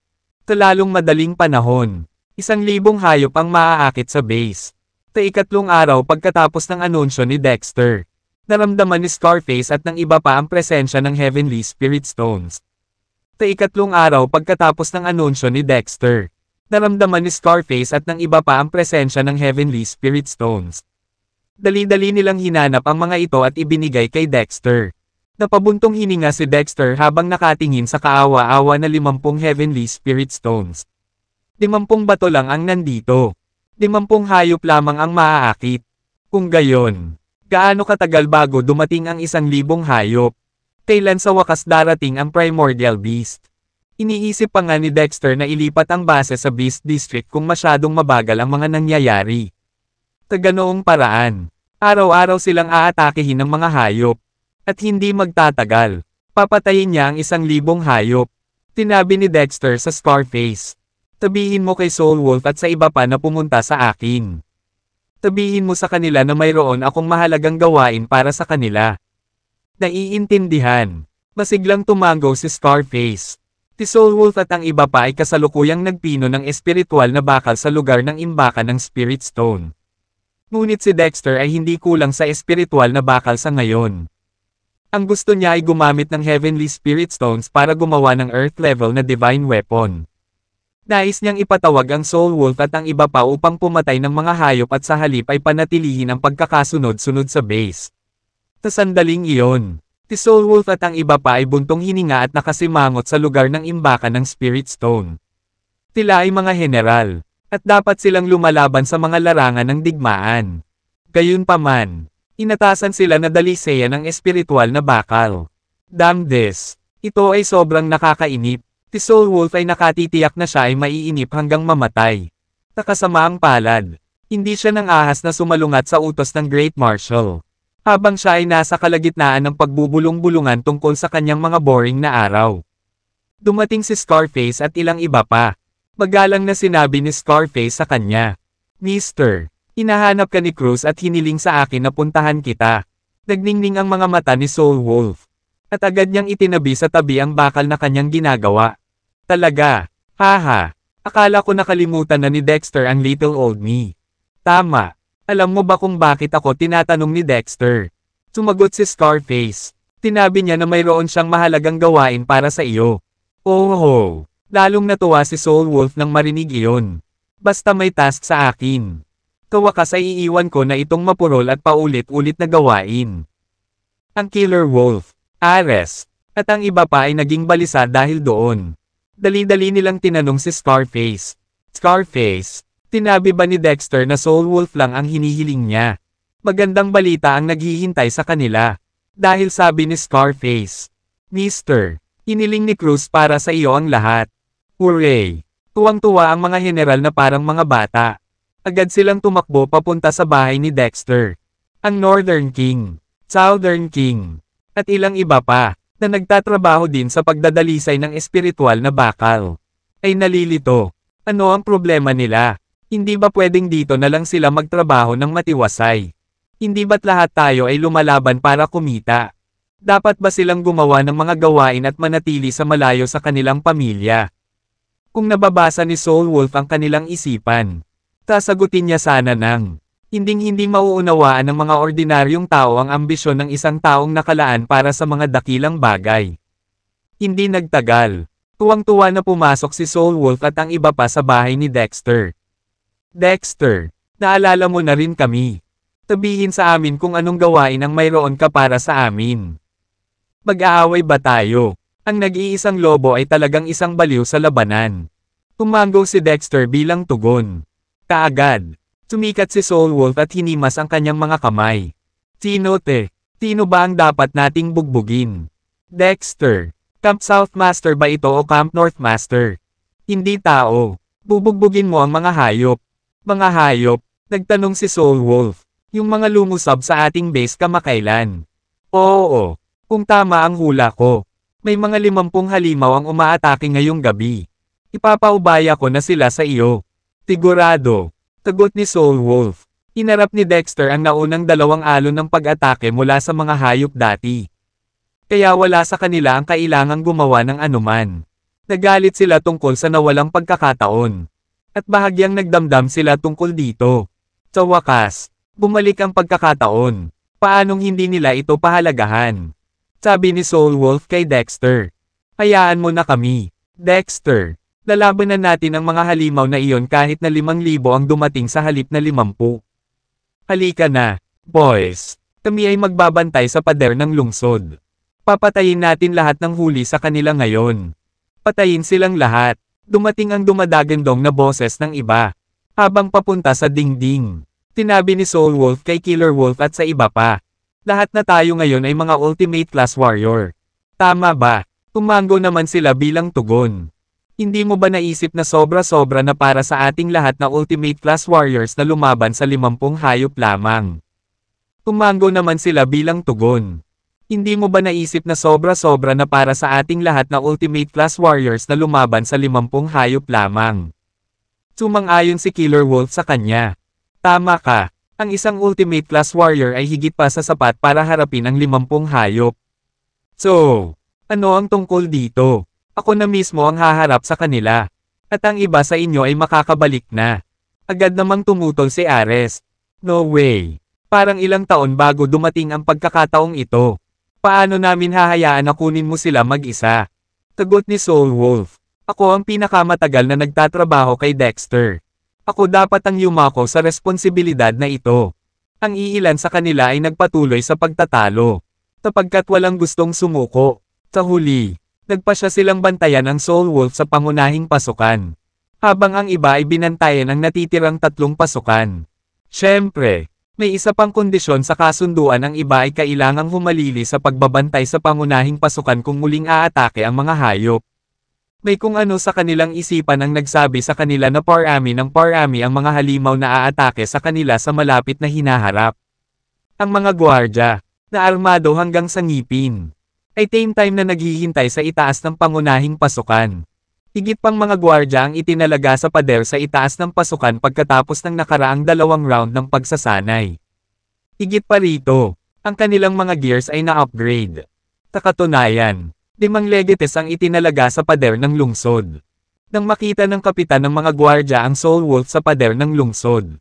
Sa lalong madaling panahon, 1,000 hayop ang maaakit sa base. Sa ikatlong araw pagkatapos ng anunsyo ni Dexter, naramdaman ni Scarface at ng iba pa ang presensya ng Heavenly Spirit Stones. Sa ikatlong araw pagkatapos ng anunsyo ni Dexter, naramdaman ni Scarface at ng iba pa ang presensya ng Heavenly Spirit Stones. Dali-dali nilang hinanap ang mga ito at ibinigay kay Dexter. Napabuntong hininga si Dexter habang nakatingin sa kaawa-awa na 50 Heavenly Spirit Stones. 50 bato lang ang nandito. 50 hayop lamang ang maaakit. Kung gayon, gaano katagal bago dumating ang 1,000 hayop? Kailan sa wakas darating ang Primordial Beast? Iniisip pa nga ni Dexter na ilipat ang base sa Beast District kung masyadong mabagal ang mga nangyayari. Sa ganoong paraan, araw-araw silang aatakihin ng mga hayop. At hindi magtatagal, papatayin niya ang 1,000 hayop. Tinabi ni Dexter sa Scarface. Sabihin mo kay Soul Wolf at sa iba pa na pumunta sa akin. Sabihin mo sa kanila na mayroon akong mahalagang gawain para sa kanila. Naiintindihan. Masiglang tumango si Scarface. Si Soul Wolf at ang iba pa ay kasalukuyang nagpino ng espiritual na bakal sa lugar ng imbakan ng Spirit Stone. Ngunit si Dexter ay hindi kulang sa espiritual na bakal sa ngayon. Ang gusto niya ay gumamit ng Heavenly Spirit Stones para gumawa ng Earth level na Divine Weapon. Nais niyang ipatawag ang Soul Wolf at ang iba pa upang pumatay ng mga hayop at sa halip ay panatilihin ang pagkakasunod-sunod sa base. Sa sandaling iyon, si Soul Wolf at ang iba pa ay buntong hininga at nakasimangot sa lugar ng imbakan ng Spirit Stone. Sila ay mga general, at dapat silang lumalaban sa mga larangan ng digmaan. Gayunpaman, inatasan sila na daliseyan ng espiritual na bakal. Damn this! Ito ay sobrang nakakainip. Si Soul Wolf ay nakatitiyak na siya ay maiinip hanggang mamatay. Sa kasamaang palad, hindi siya nang ahas na sumalungat sa utos ng Great Marshal. Habang siya ay nasa kalagitnaan ng pagbubulong-bulungan tungkol sa kanyang mga boring na araw. Dumating si Scarface at ilang iba pa. Magalang na sinabi ni Scarface sa kanya, "Mister, hinahanap ka ni Cruz at hiniling sa akin na puntahan kita." Nagningning ang mga mata ni Soul Wolf. At agad niyang itinabi sa tabi ang bakal na kanyang ginagawa. Talaga, haha, akala ko nakalimutan na ni Dexter ang little old me. Tama. Alam mo ba kung bakit ako tinatanong ni Dexter? Sumagot si Scarface. Tinabi niya na mayroon siyang mahalagang gawain para sa iyo. Oh. Lalong natuwa si Soul Wolf nang marinig iyon. Basta may task sa akin. Kawakas ay iiwan ko na itong mapurol at paulit-ulit na gawain. Ang Killer Wolf, Ares, at ang iba pa ay naging balisa dahil doon. Dali-dali nilang tinanong si Scarface. Scarface, tinabi ba ni Dexter na Soul Wolf lang ang hinihiling niya? Magandang balita ang naghihintay sa kanila. Dahil sabi ni Scarface, Mister, hiniling ni Cruz para sa iyo ang lahat. Hooray! Tuwang-tuwa ang mga general na parang mga bata. Agad silang tumakbo papunta sa bahay ni Dexter. Ang Northern King, Southern King, at ilang iba pa, na nagtatrabaho din sa pagdadalisay ng espiritual na bakal, ay nalilito. Ano ang problema nila? Hindi ba pwedeng dito na lang sila magtrabaho ng matiwasay? Hindi ba't lahat tayo ay lumalaban para kumita? Dapat ba silang gumawa ng mga gawain at manatili sa malayo sa kanilang pamilya? Kung nababasa ni Soul Wolf ang kanilang isipan, sasagutin niya sana ng, hindi mauunawaan ng mga ordinaryong tao ang ambisyon ng isang taong nakalaan para sa mga dakilang bagay. Hindi nagtagal. Tuwang-tuwa na pumasok si Soul Wolf at ang iba pa sa bahay ni Dexter. Dexter, naalala mo na rin kami. Sabihin sa amin kung anong gawain ang mayroon ka para sa amin. Mag-aaway ba tayo? Ang nag-iisang lobo ay talagang isang baliw sa labanan. Tumango si Dexter bilang tugon. Kaagad, sumikat si Soul Wolf at hinimas ang kanyang mga kamay. Sino ba ang dapat nating bugbugin? Dexter, Camp South Master ba ito o Camp North Master? Hindi tao. Bubugbugin mo ang mga hayop. Mga hayop, nagtanong si Soul Wolf. Yung mga lumusab sa ating base kamakailan. Oo, kung tama ang hula ko. May mga 50 halimaw ang umaatake ngayong gabi. Ipapaubaya ko na sila sa iyo. Sigurado. Tagot ni Soul Wolf. Hinarap ni Dexter ang naunang 2 alon ng pag-atake mula sa mga hayop dati. Kaya wala sa kanila ang kailangang gumawa ng anuman. Nagalit sila tungkol sa nawalang pagkakataon. At bahagyang nagdamdam sila tungkol dito. Sa wakas, bumalik ang pagkakataon. Paanong hindi nila ito pahalagahan? Sabi ni Soul Wolf kay Dexter. Hayaan mo na kami, Dexter. Lalabanan natin ang mga halimaw na iyon kahit na 5,000 ang dumating sa halip na 50. Halika na, boys. Kami ay magbabantay sa pader ng lungsod. Papatayin natin lahat ng huli sa kanila ngayon. Patayin silang lahat. Dumating ang dumadagandong na boses ng iba. Habang papunta sa dingding. Tinabi ni Soul Wolf kay Killer Wolf at sa iba pa. Lahat na tayo ngayon ay mga ultimate class warrior. Tama ba? Tumango naman sila bilang tugon. Hindi mo ba naisip na sobra-sobra na para sa ating lahat na ultimate class warriors na lumaban sa 50 hayop lamang? Tumango naman sila bilang tugon. Hindi mo ba naisip na sobra-sobra na para sa ating lahat na ultimate class warriors na lumaban sa 50 hayop lamang? Sumang-ayon si Killer Wolf sa kanya. Tama ka, ang isang ultimate class warrior ay higit pa sa sapat para harapin ang 50 hayop. So, ano ang tungkol dito? Ako na mismo ang haharap sa kanila. At ang iba sa inyo ay makakabalik na. Agad namang tumutol si Ares. No way. Parang ilang taon bago dumating ang pagkakataong ito. Paano namin hahayaan na kunin mo sila mag-isa? Tagot ni Soul Wolf. Ako ang pinakamatagal na nagtatrabaho kay Dexter. Ako dapat ang yumako sa responsibilidad na ito. Ang iilan sa kanila ay nagpatuloy sa pagtatalo. Sapagkat walang gustong sumuko. Sa huli, nagpasya silang bantayan ang Soul Wolf sa pangunahing pasukan. Habang ang iba ay binantayan ang natitirang 3 pasukan. Siyempre, may isa pang kondisyon sa kasunduan, ang iba ay kailangang humalili sa pagbabantay sa pangunahing pasukan kung muling aatake ang mga hayop. May kung ano sa kanilang isipan ang nagsabi sa kanila na parami ng parami ang mga halimaw na aatake sa kanila sa malapit na hinaharap. Ang mga gwardya, na armado hanggang sa ngipin, ay same time na naghihintay sa itaas ng pangunahing pasukan. Higit pang mga gwardya ang itinalaga sa pader sa itaas ng pasukan pagkatapos ng nakaraang 2 round ng pagsasanay. Higit pa rito, ang kanilang mga gears ay na-upgrade. Sa katunayan, 5 legates ang itinalaga sa pader ng lungsod. Nang makita ng kapitan ng mga gwardya ang Soul Wolf sa pader ng lungsod,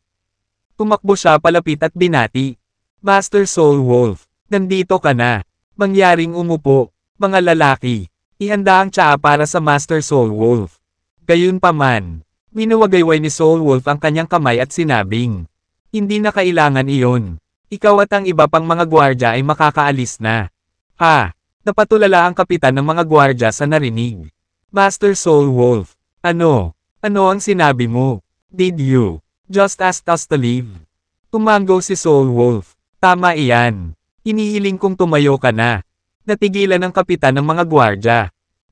tumakbo siya palapit at binati. Master Soul Wolf, nandito ka na. Mangyaring umupo, mga lalaki. Ihanda ang tsaa para sa Master Soul Wolf. Gayunpaman, minawagayway ni Soul Wolf ang kanyang kamay at sinabing, hindi na kailangan iyon. Ikaw at ang iba pang mga gwardya ay makakaalis na. Ha? Napatulala ang kapitan ng mga gwardya sa narinig. Master Soul Wolf, ano? Ano ang sinabi mo? Did you just ask us to leave? Tumango si Soul Wolf. Tama iyan. Hinihiling kong tumayo ka na. Natigilan ng kapitan ng mga gwardya.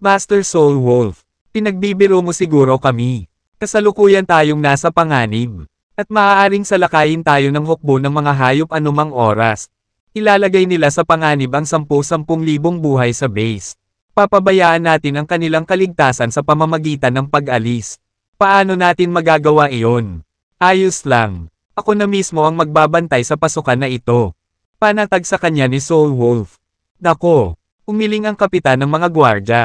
Master Soul Wolf, pinagbibiro mo siguro kami. Kasalukuyan tayong nasa panganib. At maaaring salakayin tayo ng hukbo ng mga hayop anumang oras. Ilalagay nila sa panganib ang 10,000 buhay sa base. Papabayaan natin ang kanilang kaligtasan sa pamamagitan ng pag-alis. Paano natin magagawa iyon? Ayos lang. Ako na mismo ang magbabantay sa pasukan na ito. Panatag sa kanya ni Soul Wolf. Nako, umiling ang kapitan ng mga gwardya.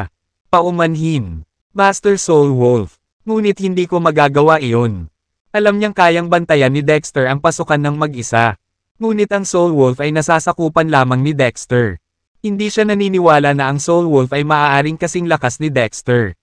Paumanhin. Master Soul Wolf, ngunit hindi ko magagawa iyon. Alam niyang kayang bantayan ni Dexter ang pasukan ng mag-isa. Ngunit ang Soul Wolf ay nasasakupan lamang ni Dexter. Hindi siya naniniwala na ang Soul Wolf ay maaaring kasing lakas ni Dexter.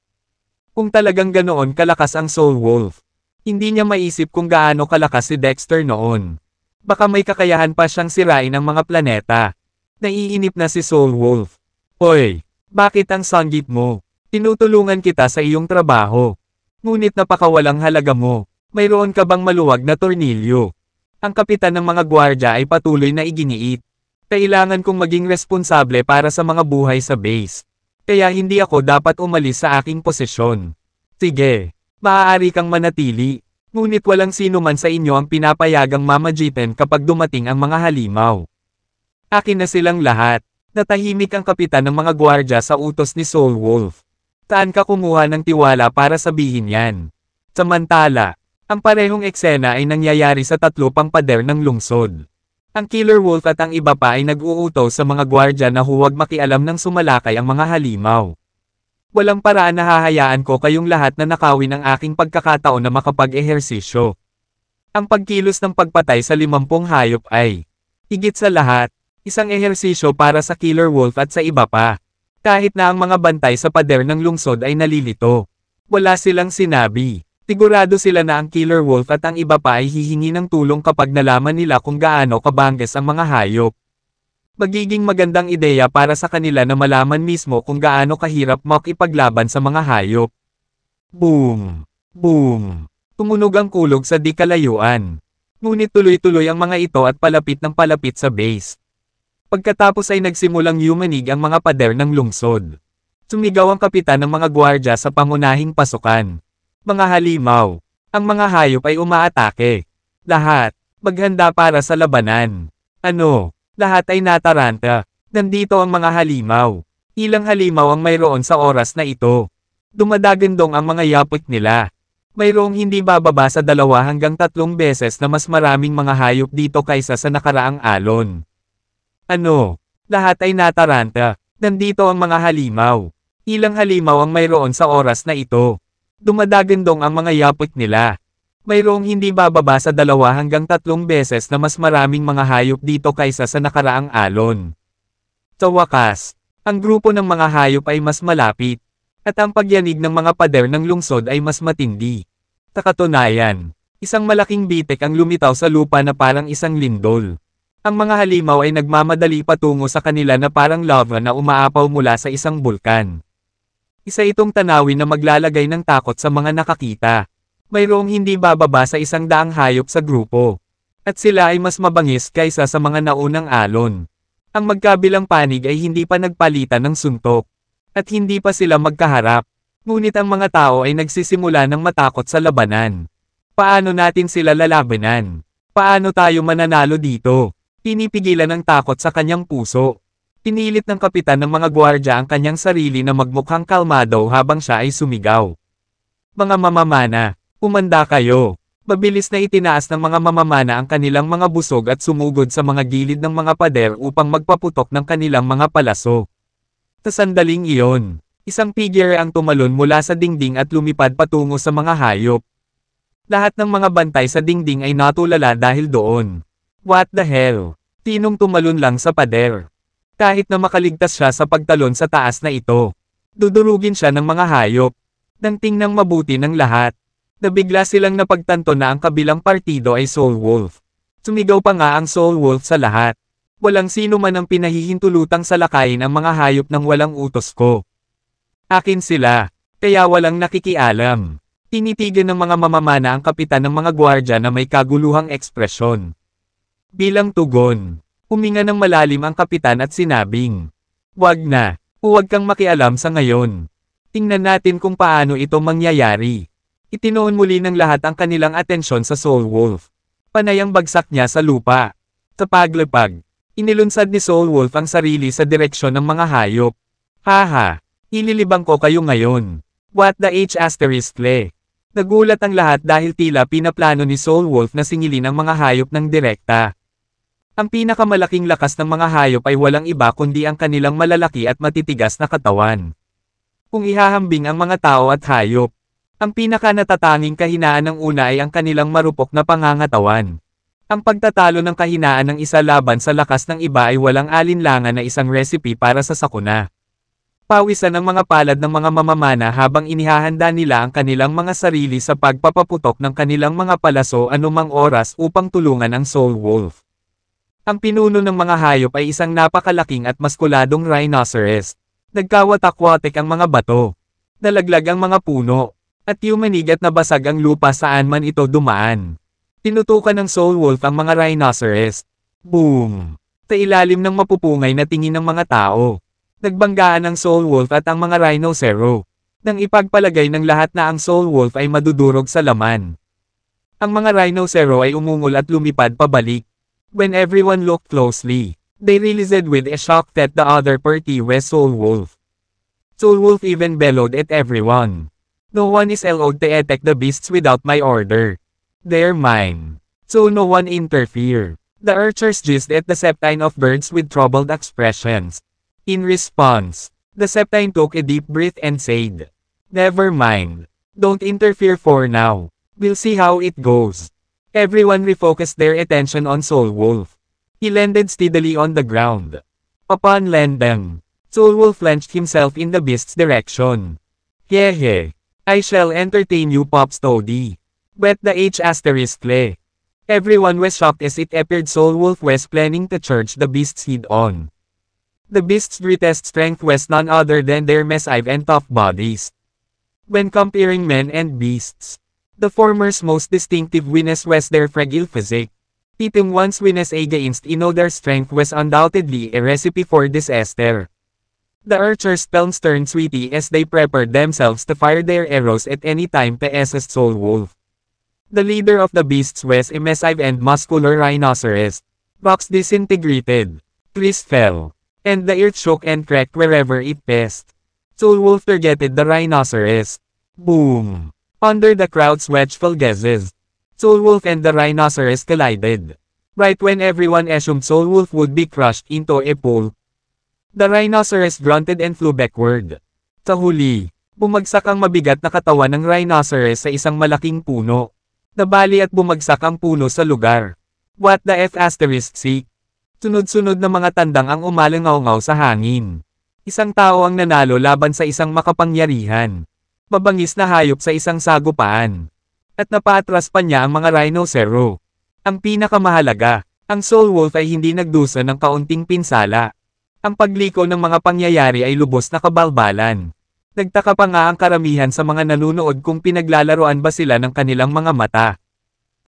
Kung talagang ganoon kalakas ang Soul Wolf, hindi niya maisip kung gaano kalakas si Dexter noon. Baka may kakayahan pa siyang sirain ang mga planeta. Naiinip na si Soul Wolf. Hoy, bakit ang sanggit mo? Tinutulungan kita sa iyong trabaho. Ngunit napakawalang halaga mo. Mayroon ka bang maluwag na tornilyo? Ang kapitan ng mga gwardya ay patuloy na iginiit. Kailangan kong maging responsable para sa mga buhay sa base. Kaya hindi ako dapat umalis sa aking posisyon. Sige, Maaari kang manatili. Ngunit walang sino man sa inyo ang pinapayagang mamagitan kapag dumating ang mga halimaw. Akin na silang lahat. Natahimik ang kapitan ng mga gwardya sa utos ni Soul Wolf. Saan ka kumuha ng tiwala para sabihin yan? Samantala, ang parehong eksena ay nangyayari sa 3 pang pader ng lungsod. Ang Killer Wolf at ang iba pa ay nag-uutos sa mga gwardya na huwag makialam ng sumalakay ang mga halimaw. Walang paraan na hahayaan ko kayong lahat na nakawin ang aking pagkakataon na makapag-ehersisyo. Ang pagkilos ng pagpatay sa 50 hayop ay, higit sa lahat, isang ehersisyo para sa Killer Wolf at sa iba pa. Kahit na ang mga bantay sa pader ng lungsod ay nalilito. Wala silang sinabi. Sigurado sila na ang Killer Wolf at ang iba pa ay hihingi ng tulong kapag nalaman nila kung gaano kabangges ang mga hayop. Magiging magandang ideya para sa kanila na malaman mismo kung gaano kahirap makipaglaban sa mga hayop. Boom! Boom! Tumunog ang kulog sa di kalayuan. Ngunit tuloy-tuloy ang mga ito at palapit ng palapit sa base. Pagkatapos ay nagsimulang yumanig ang mga pader ng lungsod. Sumigaw ang kapitan ng mga gwardya sa pangunahing pasukan. Mga halimaw. Ang mga hayop ay umaatake. Lahat. Maghanda para sa labanan. Ano? Lahat ay nataranta. Nandito ang mga halimaw. Ilang halimaw ang mayroon sa oras na ito. Dumadagandong ang mga yapik nila. Mayroong hindi bababa sa 2 hanggang 3 beses na mas maraming mga hayop dito kaysa sa nakaraang alon. Ano? Lahat ay nataranta. Nandito ang mga halimaw. Ilang halimaw ang mayroon sa oras na ito. Dumadagandong ang mga yapik nila. Mayroong hindi bababa sa 2 hanggang 3 beses na mas maraming mga hayop dito kaysa sa nakaraang alon. Sa wakas, ang grupo ng mga hayop ay mas malapit, at ang pagyanig ng mga pader ng lungsod ay mas matindi. Sa katunayan, isang malaking bitek ang lumitaw sa lupa na parang isang lindol. Ang mga halimaw ay nagmamadali patungo sa kanila na parang lava na umaapaw mula sa isang bulkan. Isa itong tanawin na maglalagay ng takot sa mga nakakita. Mayroong hindi bababa sa 100 hayop sa grupo. At sila ay mas mabangis kaysa sa mga naunang alon. Ang magkabilang panig ay hindi pa nagpalitan ng suntok. At hindi pa sila magkaharap. Ngunit ang mga tao ay nagsisimula ng matakot sa labanan. Paano natin sila lalabanan? Paano tayo mananalo dito? Pinipigilan ng takot sa kanyang puso. Pinilit ng kapitan ng mga gwardya ang kanyang sarili na magmukhang kalmado habang siya ay sumigaw. Mga mamamana, umanda kayo. Mabilis na itinaas ng mga mamamana ang kanilang mga busog at sumugod sa mga gilid ng mga pader upang magpaputok ng kanilang mga palaso. Sa sandaling iyon, isang figure ang tumalon mula sa dingding at lumipad patungo sa mga hayop. Lahat ng mga bantay sa dingding ay natulala dahil doon. What the hell? Tinong tumalon lang sa pader. Kahit na makaligtas siya sa pagtalon sa taas na ito. Dudurugin siya ng mga hayop. Nang tingnang mabuti ng lahat. Nabigla silang napagtanto na ang kabilang partido ay Soul Wolf. Sumigaw pa nga ang Soul Wolf sa lahat. Walang sino man ang pinahihintulutang salakayin ang mga hayop ng walang utos ko. Akin sila, kaya walang nakikialam. Tinitigan ng mga mamamana ang kapitan ng mga gwardya na may kaguluhang ekspresyon. Bilang tugon, huminga ng malalim ang kapitan at sinabing, "Wag na, huwag kang makialam sa ngayon. Tingnan natin kung paano ito mangyayari." Itinoon muli ng lahat ang kanilang atensyon sa Soul Wolf. Panay ang bagsak niya sa lupa. Sa paglapag, inilunsad ni Soul Wolf ang sarili sa direksyon ng mga hayop. Haha, ililibang ko kayo ngayon. What the H**le? Nagulat ang lahat dahil tila pinaplano ni Soul Wolf na singilin ang mga hayop ng direkta. Ang pinakamalaking lakas ng mga hayop ay walang iba kundi ang kanilang malalaki at matitigas na katawan. Kung ihahambing ang mga tao at hayop, ang pinakanatatanging kahinaan ng una ay ang kanilang marupok na pangangatawan. Ang pagtatalo ng kahinaan ng isa laban sa lakas ng iba ay walang alinlangan na isang recipe para sa sakuna. Pawisan ang mga palad ng mga mamamana habang inihahanda nila ang kanilang mga sarili sa pagpapaputok ng kanilang mga palaso anumang oras upang tulungan ang Soul Wolf. Ang pinuno ng mga hayop ay isang napakalaking at maskuladong rhinoceros. Nagkawatak-watik ang mga bato. Nalaglag ang mga puno. At yumanig at nabasag ang lupa saan man ito dumaan. Tinutukan ng Soul Wolf ang mga rhinoceros. Boom! Sa ilalim ng mapupungay na tingin ng mga tao. Nagbanggaan ang Soul Wolf at ang mga rhinocero. Nang ipagpalagay ng lahat na ang Soul Wolf ay madudurog sa laman. Ang mga Rhinocero ay umungol at lumipad pabalik. When everyone looked closely, they realized with a shock that the other party was Soul Wolf. Soul Wolf even bellowed at everyone. No one is allowed to attack the beasts without my order. They're mine. So no one interfere. The archers jizzed at the Septine of birds with troubled expressions. In response, the Septine took a deep breath and said, "Never mind. Don't interfere for now. We'll see how it goes." Everyone refocused their attention on Soul Wolf. He landed steadily on the ground. Upon landing, Soul Wolf launched himself in the beast's direction. "Hehe. I shall entertain you, Pop Stody." But the H***ly. Everyone was shocked as it appeared Soul Wolf was planning to charge the beast's head-on. The beast's greatest strength was none other than their massive and tough bodies. When comparing men and beasts, the former's most distinctive weakness was their fragile physique. Pitting one's weakness against their strength was undoubtedly a recipe for disaster. The archers felt stern sweaty as they prepared themselves to fire their arrows at any time to assist Soul Wolf. The leader of the beasts was a massive and muscular rhinoceros. Rocks disintegrated, trees fell, and the earth shook and cracked wherever it passed. Soul Wolf targeted the rhinoceros. Boom! Under the crowd's watchful gazes, Soul Wolf and the rhinoceros collided. Right when everyone assumed Soul Wolf would be crushed into a pool, the rhinoceros grunted and flew backward. Sa huli, bumagsak ang mabigat na katawan ng rhinoceros sa isang malaking puno. Nabali at bumagsak ang puno sa lugar. What the F***? Sunod-sunod na mga tandang ang umalangaw-ngaw sa hangin. Isang tao ang nanalo laban sa isang makapangyarihan. Mabangis na hayop sa isang sagupaan. At napaatras pa niya ang mga rhinocero. Ang pinakamahalaga, ang Soul Wolf ay hindi nagdusa ng kaunting pinsala. Ang pagliko ng mga pangyayari ay lubos na kabalbalan. Nagtaka pa nga ang karamihan sa mga nanunood kung pinaglalaroan ba sila ng kanilang mga mata.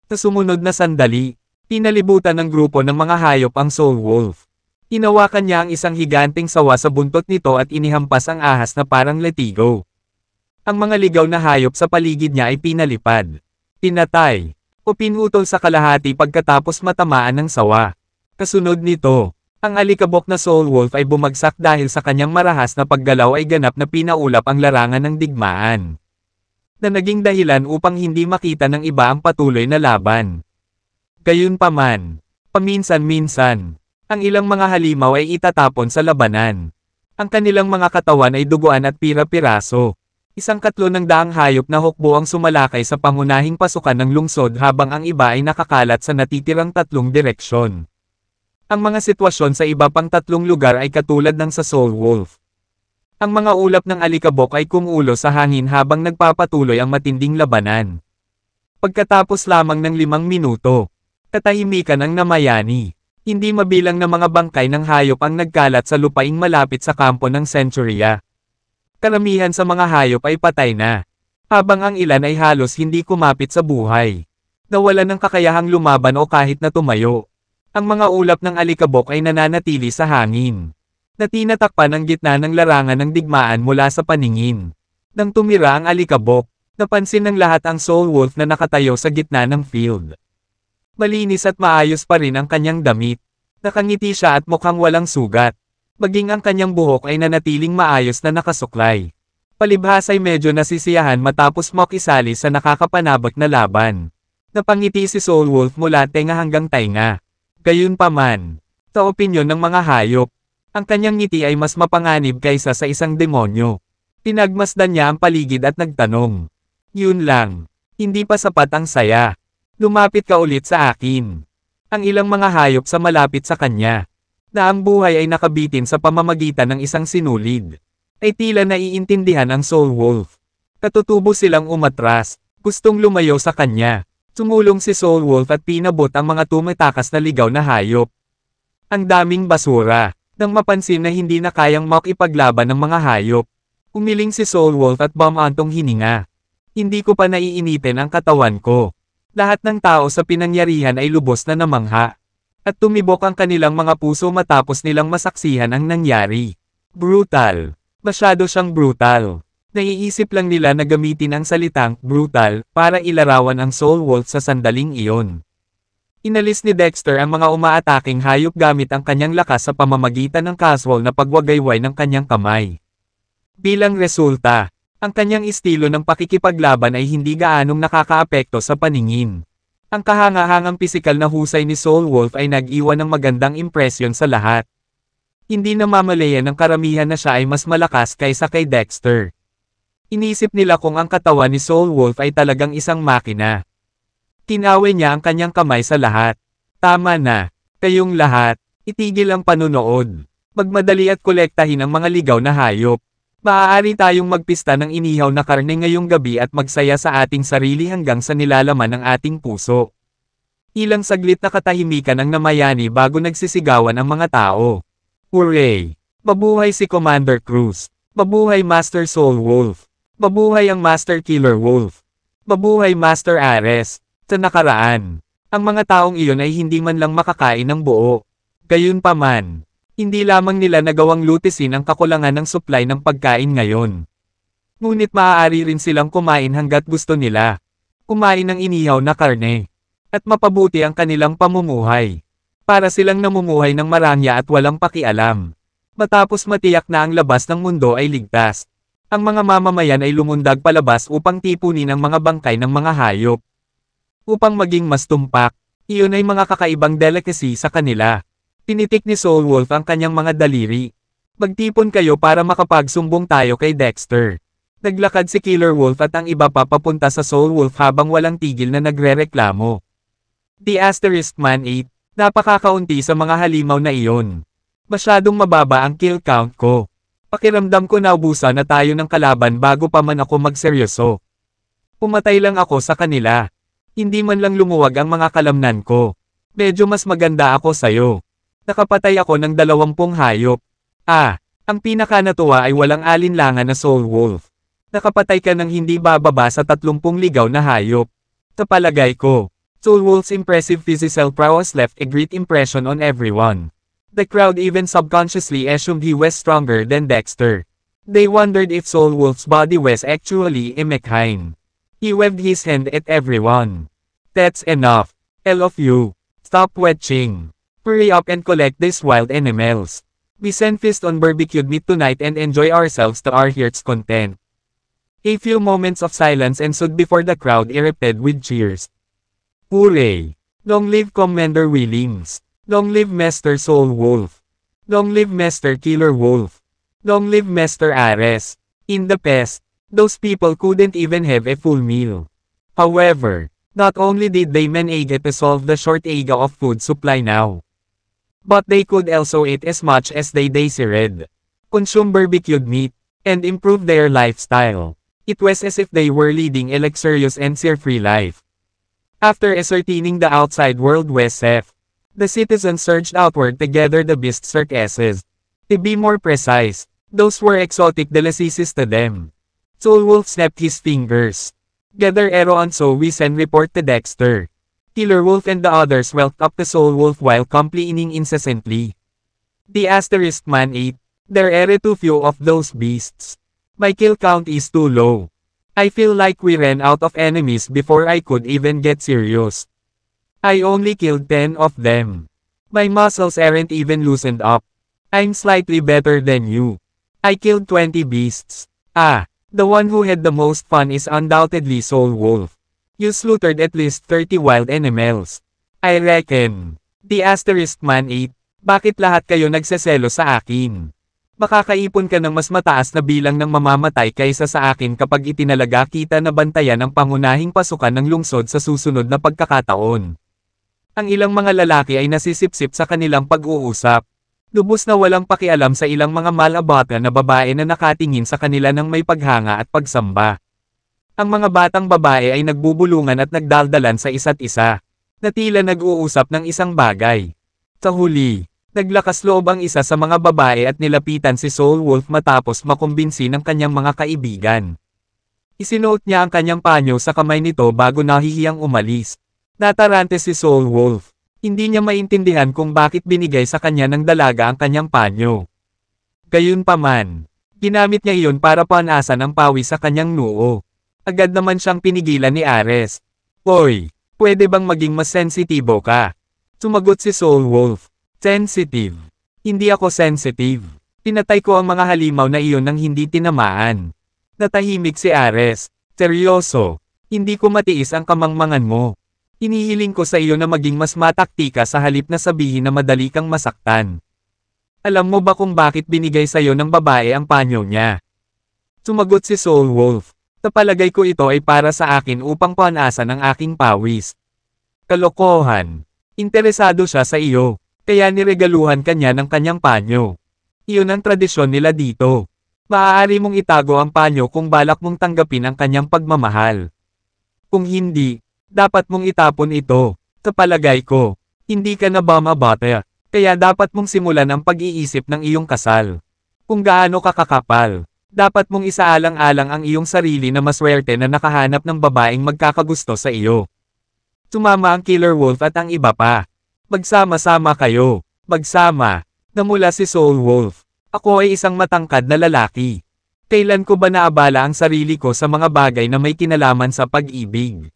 Sa sumunod na sandali, pinalibutan ng grupo ng mga hayop ang Soul Wolf. Hinawakan niya ang isang higanteng sawa sa buntot nito at inihampas ang ahas na parang latigo. Ang mga ligaw na hayop sa paligid niya ay pinalipad, pinatay, o pinutol sa kalahati pagkatapos matamaan ng sawa. Kasunod nito, ang alikabok na Soul Wolf ay bumagsak dahil sa kanyang marahas na paggalaw ay ganap na pinaulap ang larangan ng digmaan. Na naging dahilan upang hindi makita ng iba ang patuloy na laban. Gayunpaman, paminsan-minsan, ang ilang mga halimaw ay itatapon sa labanan. Ang kanilang mga katawan ay duguan at pira-piraso. Isang katlo ng daang hayop na hukbo ang sumalakay sa pangunahing pasukan ng lungsod habang ang iba ay nakakalat sa natitirang tatlong direksyon. Ang mga sitwasyon sa iba pang tatlong lugar ay katulad ng sa Soul Wolf. Ang mga ulap ng alikabok ay kumulo sa hangin habang nagpapatuloy ang matinding labanan. Pagkatapos lamang ng 5 minuto, katahimikan ang namayani. Hindi mabilang na mga bangkay ng hayop ang nagkalat sa lupaing malapit sa kampo ng Centuria. Karamihan sa mga hayop ay patay na, habang ang ilan ay halos hindi kumapit sa buhay. Nawalan ng kakayahang lumaban o kahit na tumayo. Ang mga ulap ng alikabok ay nananatili sa hangin. Na tinatakpan ang gitna ng larangan ng digmaan mula sa paningin. Nang tumira ang alikabok, napansin ng lahat ang Soul Wolf na nakatayo sa gitna ng field. Malinis at maayos pa rin ang kanyang damit. Nakangiti siya at mukhang walang sugat. Maging ang kanyang buhok ay nanatiling maayos na nakasuklay. Palibhas ay medyo nasisiyahan matapos makisali sa nakakapanabak na laban. Napangiti si Soul Wolf mula tenga hanggang tainga. Gayunpaman, sa opinyon ng mga hayop, ang kanyang ngiti ay mas mapanganib kaysa sa isang demonyo. Pinagmasdan niya ang paligid at nagtanong. Yun lang, hindi pa sapat ang saya. Lumapit ka ulit sa akin. Ang ilang mga hayop sa malapit sa kanya, na ang buhay ay nakabitin sa pamamagitan ng isang sinulid, ay tila naiintindihan ang Soul Wolf. Katutubo silang umatras, gustong lumayo sa kanya. Tumulong si Soul Wolf at pinabot ang mga tumatakas na ligaw na hayop. Ang daming basura. Nang mapansin na hindi na kayang makipaglaban ng mga hayop, umiling si Soul Wolf at bumantong hininga. Hindi ko pa naiinitin ang katawan ko. Lahat ng tao sa pinangyarihan ay lubos na namangha. At tumibok ang kanilang mga puso matapos nilang masaksihan ang nangyari. Brutal. Masyado siyang brutal. Naiisip lang nila na gamitin ang salitang brutal para ilarawan ang Soul Wolf sa sandaling iyon. Inalis ni Dexter ang mga umaataking hayop gamit ang kanyang lakas sa pamamagitan ng casual na pagwagayway ng kanyang kamay. Bilang resulta, ang kanyang estilo ng pakikipaglaban ay hindi gaanong nakakaapekto sa paningin. Ang kahangahangang pisikal na husay ni Soul Wolf ay nag-iwan ng magandang impresyon sa lahat. Hindi namamalayan ng karamihan na siya ay mas malakas kaysa kay Dexter. Inisip nila kung ang katawan ni Soul Wolf ay talagang isang makina. Tinawin niya ang kanyang kamay sa lahat. Tama na. Kayong lahat, itigil ang panunood. Magmadali at kolektahin ang mga ligaw na hayop. Maaari tayong magpista ng inihaw na karne ngayong gabi at magsaya sa ating sarili hanggang sa nilalaman ng ating puso. Ilang saglit na katahimikan ang namayani bago nagsisigawan ang mga tao. Hooray! Mabuhay si Commander Cruz! Mabuhay Master Soul Wolf! Mabuhay ang Master Killer Wolf! Mabuhay Master Ares! Sa nakaraan, ang mga taong iyon ay hindi man lang makakain ng buo. Gayunpaman, hindi lamang nila nagawang lutisin ang kakulangan ng supply ng pagkain ngayon. Ngunit maaari rin silang kumain hanggat gusto nila. Kumain ng inihaw na karne. At mapabuti ang kanilang pamumuhay. Para silang namumuhay ng marangya at walang pakialam. Matapos matiyak na ang labas ng mundo ay ligtas, ang mga mamamayan ay lumundag palabas upang tipunin ang mga bangkay ng mga hayop. Upang maging mas tumpak, iyon ay mga kakaibang delicacy sa kanila. Tinitik ni Soul Wolf ang kanyang mga daliri. Magtipon kayo para makapagsumbong tayo kay Dexter. Naglakad si Killer Wolf at ang iba pa papunta sa Soul Wolf habang walang tigil na nagrereklamo. The Asterisk Man 8, napakakaunti sa mga halimaw na iyon. Masyadong mababa ang kill count ko. Pakiramdam ko naubusan na tayo ng kalaban bago pa man ako magseryoso. Pumatay lang ako sa kanila. Hindi man lang lumuwag ang mga kalamnan ko. Medyo mas maganda ako sayo. Nakapatay ako ng 20 hayop. Ang pinakanatuwa ay walang alinlangan na Soul Wolf. Nakapatay ka ng hindi bababa sa 30 ligaw na hayop. Sa palagay ko, Soul Wolf's impressive physical prowess left a great impression on everyone. The crowd even subconsciously assumed he was stronger than Dexter. They wondered if Soul Wolf's body was actually a mechine. He waved his hand at everyone. That's enough. All of you. Stop watching. Hurry up and collect these wild animals. We send feast on barbecued meat tonight and enjoy ourselves to our heart's content. A few moments of silence ensued before the crowd erupted with cheers. Hooray! Long live Commander Willings! Long live Master Soul Wolf! Long live Master Killer Wolf! Long live Master Ares! In the past, those people couldn't even have a full meal. However, not only did they manage to solve the shortage of food supply now, but they could also eat as much as they desired, consume barbecued meat, and improve their lifestyle. It was as if they were leading a luxurious and carefree life. After ascertaining the outside world was safe, the citizens surged outward to gather the beast carcasses. To be more precise, those were exotic delicacies to them. Soul Wolf snapped his fingers. Gather arrow and so we send report to Dexter. Killer Wolf and the others walked up to Soul Wolf while complaining incessantly. The Asterisk Man 8, there are too few of those beasts. My kill count is too low. I feel like we ran out of enemies before I could even get serious. I only killed 10 of them. My muscles aren't even loosened up. I'm slightly better than you. I killed 20 beasts. The one who had the most fun is undoubtedly Soul Wolf. You slaughtered at least 30 wild animals. I reckon. The Asterisk Man 8, bakit lahat kayo nagseselo sa akin? Makakaipon ka ng mas mataas na bilang ng mamamatay kaysa sa akin kapag itinalaga kita na bantayan ang pangunahing pasukan ng lungsod sa susunod na pagkakataon. Ang ilang mga lalaki ay nasisipsip sa kanilang pag-uusap. Lubos na walang pakialam sa ilang mga malabata na babae na nakatingin sa kanila ng may paghanga at pagsamba. Ang mga batang babae ay nagbubulungan at nagdaldalan sa isa't isa, na tila nag-uusap ng isang bagay. Sa huli, naglakas loob ang isa sa mga babae at nilapitan si Soul Wolf matapos makumbinsi ng kanyang mga kaibigan. Isinuot niya ang kanyang panyo sa kamay nito bago nahihiyang umalis. Natarante si Soul Wolf. Hindi niya maintindihan kung bakit binigay sa kanya ng dalaga ang kanyang panyo. Gayunpaman, Ginamit niya iyon para punasan ang pawis sa kanyang noo. Agad naman siyang pinigilan ni Ares. Hoy, pwede bang maging mas sensitibo ka? Sumagot si Soul Wolf. Sensitive. Hindi ako sensitive. Pinatay ko ang mga halimaw na iyon nang hindi tinamaan. Natahimik si Ares. Seryoso. Hindi ko matiis ang kamangmangan mo. Inihiling ko sa iyo na maging mas mataktika sa halip na sabihin na madali kang masaktan. Alam mo ba kung bakit binigay sa iyo ng babae ang panyo niya? Sumagot si Soul Wolf. Tapalagay ko ito ay para sa akin upang punasan ang aking pawis. Kalokohan. Interesado siya sa iyo, kaya niregaluhan kanya ng kanyang panyo. Iyon ang tradisyon nila dito. Maaari mong itago ang panyo kung balak mong tanggapin ang kanyang pagmamahal. Kung hindi, dapat mong itapon ito. Sa palagay ko, hindi ka na ba mabata, kaya dapat mong simulan ang pag-iisip ng iyong kasal. Kung gaano ka kakapal, dapat mong isaalang-alang ang iyong sarili na maswerte na nakahanap ng babaeng magkakagusto sa iyo. Sumama ang Killer Wolf at ang iba pa. Magsama-sama kayo. Magsama. Namula si Soul Wolf. Ako ay isang matangkad na lalaki. Kailan ko ba naabala ang sarili ko sa mga bagay na may kinalaman sa pag-ibig?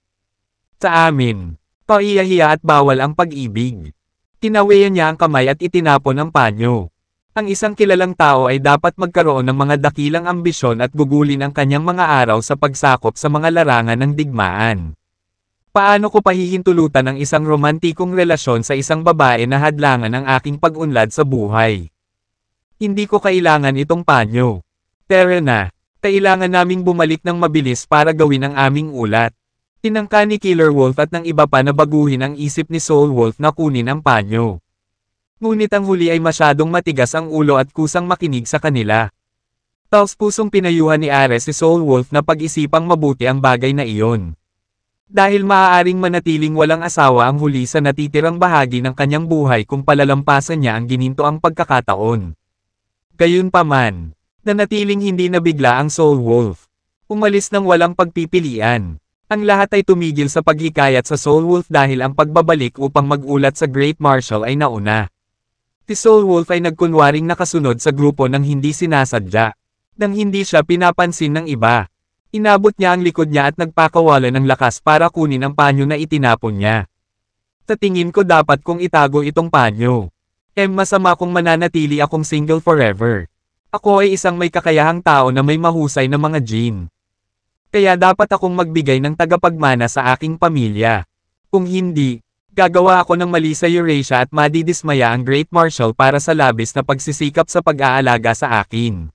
Sa amin, paiyahiya at bawal ang pag-ibig. Tinawian niya ang kamay at itinapon ang panyo. Ang isang kilalang tao ay dapat magkaroon ng mga dakilang ambisyon at gugulin ang kanyang mga araw sa pagsakop sa mga larangan ng digmaan. Paano ko pahihintulutan ang isang romantikong relasyon sa isang babae na hadlangan ang aking pag-unlad sa buhay? Hindi ko kailangan itong panyo. Tara na, kailangan naming bumalik ng mabilis para gawin ang aming ulat. Tinangka ni Killer Wolf at ng iba pa na baguhin ang isip ni Soul Wolf na kunin ang panyo. Ngunit ang huli ay masyadong matigas ang ulo at kusang makinig sa kanila. Taos-pusong pinayuhan ni Ares si Soul Wolf na pag-isipang mabuti ang bagay na iyon. Dahil maaaring manatiling walang asawa ang huli sa natitirang bahagi ng kanyang buhay kung palalampasan niya ang ginintoang pagkakataon. Gayunpaman, nanatiling hindi nabigla ang Soul Wolf. Umalis ng walang pagpipilian. Ang lahat ay tumigil sa paghikayat sa Soul Wolf dahil ang pagbabalik upang mag-ulat sa Great Marshal ay nauna. Si Soul Wolf ay nagkunwaring nakasunod sa grupo nang hindi sinasadya. Nang hindi siya pinapansin ng iba. Inabot niya ang likod niya at nagpakawala ng lakas para kunin ang panyo na itinapon niya. Sa tingin ko dapat kong itago itong panyo. Masama kung mananatili akong single forever. Ako ay isang may kakayahang tao na may mahusay na mga gene. Kaya dapat akong magbigay ng tagapagmana sa aking pamilya. Kung hindi, gagawa ako ng mali sa Eurasia at madidismaya ang Great Marshal para sa labis na pagsisikap sa pag-aalaga sa akin.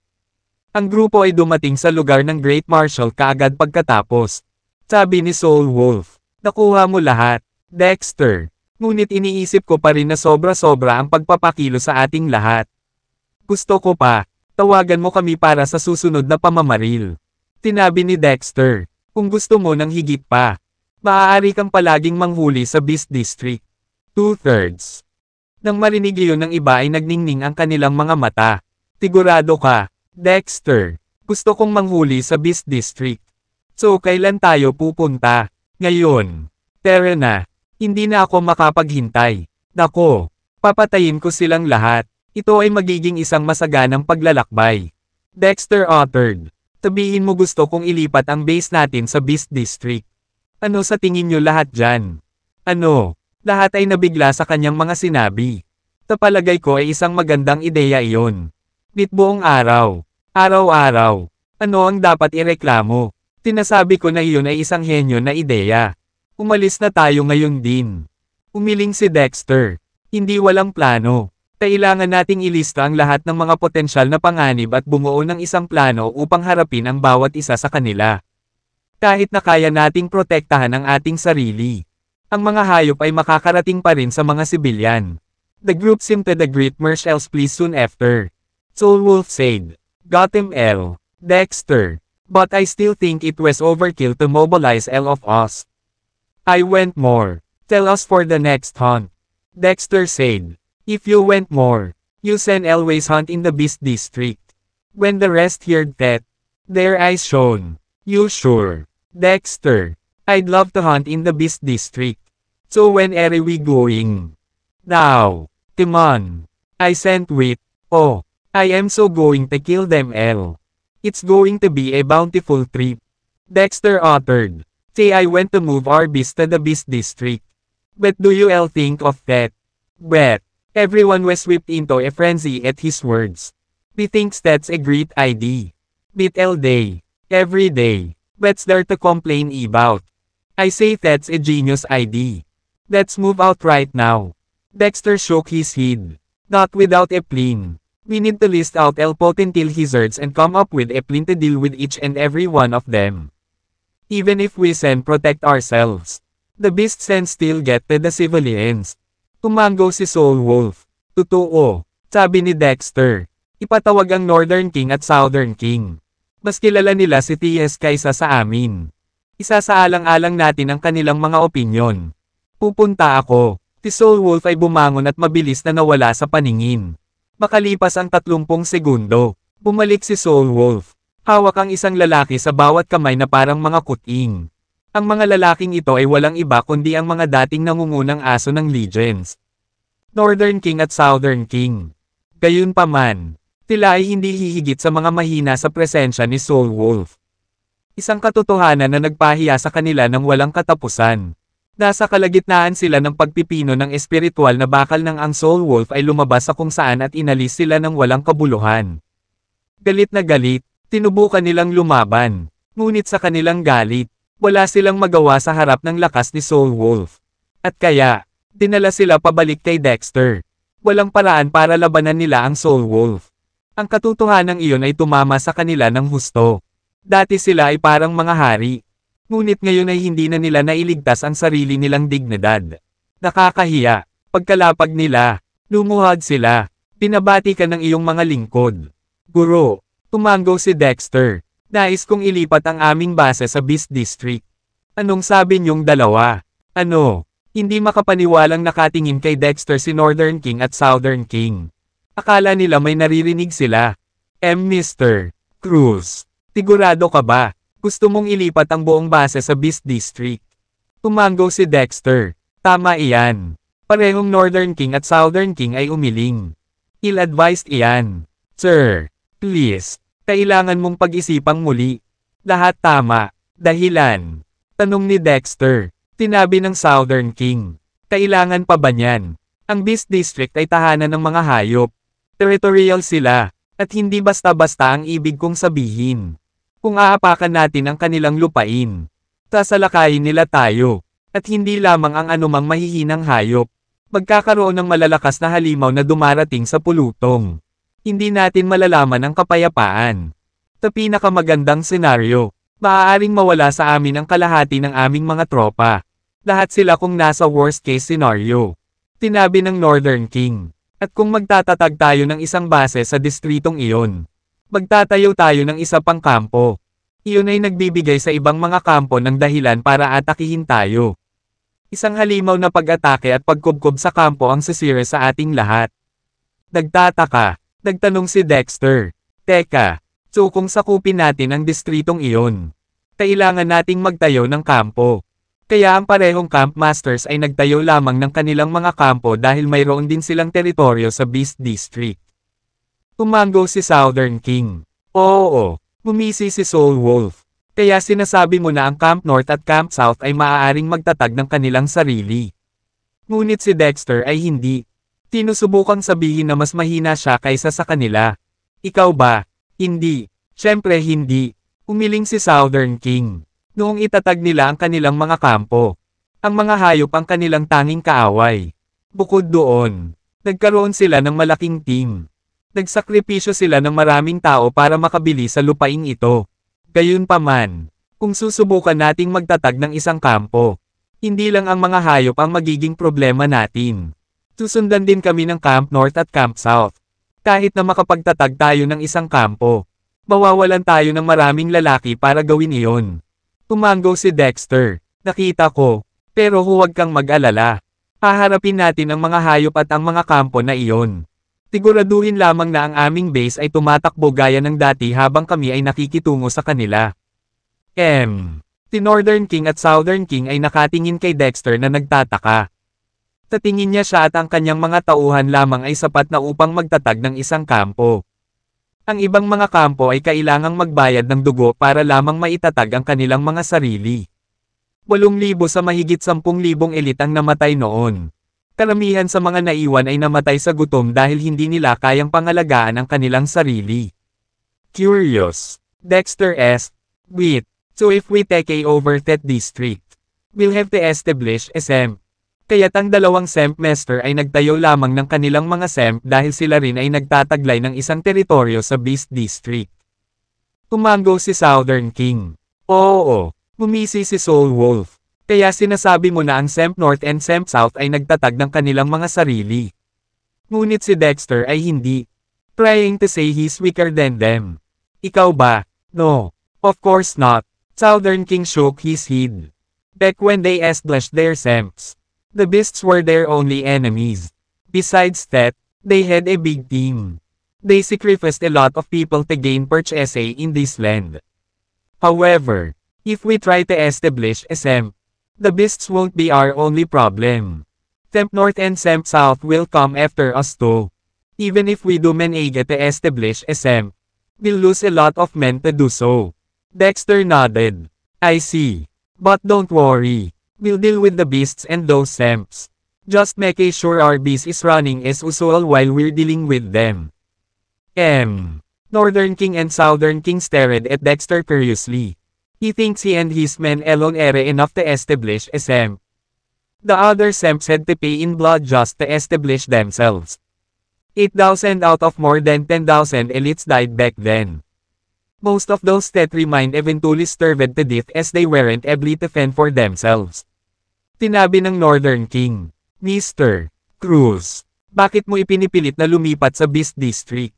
Ang grupo ay dumating sa lugar ng Great Marshal kaagad pagkatapos. Sabi ni Soul Wolf, nakuha mo lahat, Dexter. Ngunit iniisip ko pa rin na sobra-sobra ang pagpapakilo sa ating lahat. Gusto ko pa, tawagan mo kami para sa susunod na pamamaril. Tinabi ni Dexter, kung gusto mo ng higit pa, maaari kang palaging manghuli sa Beast District. 2/3. Nang marinig iyon ng iba ay nagningning ang kanilang mga mata. Sigurado ka, Dexter, gusto kong manghuli sa Beast District. So kailan tayo pupunta? Ngayon. Tara na. Hindi na ako makapaghintay. Nako, papatayin ko silang lahat. Ito ay magiging isang masaganang paglalakbay. Dexter uttered. Sabihin mo gusto kong ilipat ang base natin sa Beast District. Ano sa tingin nyo lahat dyan? Ano? Lahat ay nabigla sa kanyang mga sinabi. Tapalagay ko ay isang magandang ideya iyon. Buong araw. Araw-araw. Ano ang dapat ireklamo? Tinasabi ko na iyon ay isang henyo na ideya. Umalis na tayo ngayon din. Umiling si Dexter. Hindi walang plano. Kailangan nating ilista ang lahat ng mga potensyal na panganib at bumuo ng isang plano upang harapin ang bawat isa sa kanila. Kahit na kaya nating protektahan ang ating sarili. Ang mga hayop ay makakarating pa rin sa mga sibilyan. The group seemed to greet Marshall's please soon after. Soul Wolf said, "Got him L. Dexter. But I still think it was overkill to mobilize all of us. I went more. Tell us for the next hunt." Dexter said, "If you went more, you can always hunt in the Beast District." When the rest heard that, their eyes shone. "You sure, Dexter? I'd love to hunt in the Beast District. So when are we going?" "Now. Come on. I sent with. Oh, I am so going to kill them all. It's going to be a bountiful trip. Dexter uttered. Say I went to move our beast to the Beast District. But do you all think of that? But, everyone was whipped into a frenzy at his words. He thinks that's a great idea. Beat all day. Every day. What's there to complain about? I say that's a genius idea. Let's move out right now. Dexter shook his head. Not without a plan. We need to list out all potential hazards and come up with a plan to deal with each and every one of them. Even if we can protect ourselves, the beasts can still get to the civilians. Tumango si Soul Wolf. Totoo, sabi ni Dexter. Ipatawag ang Northern King at Southern King. Mas kilala nila si TS kaysa sa amin. Isasaalang-alang natin ang kanilang mga opinyon. Pupunta ako. Si Soul Wolf ay bumangon at mabilis na nawala sa paningin. Makalipas ang 30 segundo, bumalik si Soul Wolf. Hawak ang isang lalaki sa bawat kamay na parang mga kuting. Ang mga lalaking ito ay walang iba kundi ang mga dating nangungunang aso ng Legends. Northern King at Southern King. Gayunpaman, tila ay hindi hihigit sa mga mahina sa presensya ni Soul Wolf. Isang katotohanan na nagpahiya sa kanila ng walang katapusan. Nasa kalagitnaan sila ng pagpipino ng espiritual na bakal ng ang Soul Wolf ay lumabas sa kung saan at inalis sila ng walang kabuluhan. Galit na galit, tinubukan nilang lumaban. Ngunit sa kanilang galit, wala silang magawa sa harap ng lakas ni Soul Wolf. At kaya, dinala sila pabalik kay Dexter. Walang paraan para labanan nila ang Soul Wolf. Ang katotohanan iyon ay tumama sa kanila ng husto. Dati sila ay parang mga hari. Ngunit ngayon ay hindi na nila nailigtas ang sarili nilang dignidad. Nakakahiya. Pagkalapag nila, lumuhad sila. Pinabati ka ng iyong mga lingkod. Guro, tumango si Dexter. Nais kong ilipat ang aming base sa Beast District. Anong sabi niyong dalawa? Ano? Hindi makapaniwalang nakatingin kay Dexter si Northern King at Southern King. Akala nila may naririnig sila. Mr. Cruz, sigurado ka ba? Gusto mong ilipat ang buong base sa Beast District? Tumango si Dexter. Tama iyan. Parehong Northern King at Southern King ay umiling. Ill-advised iyan. Sir, please, kailangan mong pag-isipang muli. Lahat tama. Dahilan. Tanong ni Dexter. Tinabi ng Southern King. Kailangan pa ba niyan? Ang Beast District ay tahanan ng mga hayop. Territorial sila, at hindi basta-basta ang ibig kong sabihin. Kung aapakan natin ang kanilang lupain, sasalakayin nila tayo, at hindi lamang ang anumang mahihinang hayop. Magkakaroon ng malalakas na halimaw na dumarating sa pulutong. Hindi natin malalaman ang kapayapaan. Sa pinakamagandang senaryo, maaaring mawala sa amin ang kalahati ng aming mga tropa. Lahat sila kung nasa worst case scenario. Tinabi ng Northern King. At kung magtatatag tayo ng isang base sa distritong iyon, magtatayo tayo ng isa pang kampo. Iyon ay nagbibigay sa ibang mga kampo ng dahilan para atakihin tayo. Isang halimaw na pag-atake at pagkubkob sa kampo ang sisira sa ating lahat. Nagtataka, nagtanong si Dexter. Teka, so kung sakupin natin ang distritong iyon, kailangan nating magtayo ng kampo. Kaya ang parehong camp masters ay nagtayo lamang ng kanilang mga kampo dahil mayroon din silang teritoryo sa Beast District. Tumango si Southern King. Oo, mumisi si Soul Wolf. Kaya sinasabi mo na ang Camp North at Camp South ay maaaring magtatag ng kanilang sarili. Ngunit si Dexter ay hindi. Tinusubukang sabihin na mas mahina siya kaysa sa kanila. Ikaw ba? Hindi. Siyempre hindi. Umiling si Southern King. Noong itatag nila ang kanilang mga kampo. Ang mga hayop ang kanilang tanging kaaway. Bukod doon, nagkaroon sila ng malaking team. Nagsakripisyo sila ng maraming tao para makabili sa lupaing ito. Gayunpaman, kung susubukan nating magtatag ng isang kampo, hindi lang ang mga hayop ang magiging problema natin. Susundan din kami ng Camp North at Camp South. Kahit na makapagtatag tayo ng isang kampo, mawawalan tayo ng maraming lalaki para gawin iyon. Tumango si Dexter. Nakita ko, pero huwag kang mag-alala. Haharapin natin ang mga hayop at ang mga kampo na iyon. Siguraduhin lamang na ang aming base ay tumatakbo gaya ng dati habang kami ay nakikitungo sa kanila. Si Northern King at Southern King ay nakatingin kay Dexter na nagtataka. Sa tingin niya siya at ang kanyang mga tauhan lamang ay sapat na upang magtatag ng isang kampo. Ang ibang mga kampo ay kailangang magbayad ng dugo para lamang maitatag ang kanilang mga sarili. 8,000 sa mahigit 10,000 elite ang namatay noon. Karamihan sa mga naiwan ay namatay sa gutom dahil hindi nila kayang pangalagaan ang kanilang sarili. Curious. Dexter asked, "Wait, so if we take over that district, we'll have to establish a SEMP." Kaya't ang dalawang SEMP master ay nagtayo lamang ng kanilang mga SEMP dahil sila rin ay nagtataglay ng isang teritoryo sa Beast District. Tumango si Southern King. Oo, bumisi si Soul Wolf. Kaya sinasabi mo na ang SEMP North and SEMP South ay nagtatag ng kanilang mga sarili. Ngunit si Dexter ay hindi. Trying to say he's weaker than them. Ikaw ba? No. Of course not. Southern King shook his head. Back when they established their SEMPs, the beasts were their only enemies. Besides that, they had a big team. They sacrificed a lot of people to gain purchase in this land. However, if we try to establish a SEMP, the beasts won't be our only problem. SEMP North and SEMP South will come after us too. Even if we do manage to establish a SEMP, we'll lose a lot of men to do so. Dexter nodded. I see. But don't worry. We'll deal with the beasts and those SEMPs. Just make sure our beast is running as usual while we're dealing with them. Northern King and Southern King stared at Dexter curiously. He thinks he and his men alone are enough to establish a SEMP. The other SEMPs had to pay in blood just to establish themselves. 8,000 out of more than 10,000 elites died back then. Most of those that remained eventually starved to death as they weren't able to fend for themselves. Tinabi ng Northern King, Mr. Cruz, bakit mo ipinipilit na lumipat sa Beast District?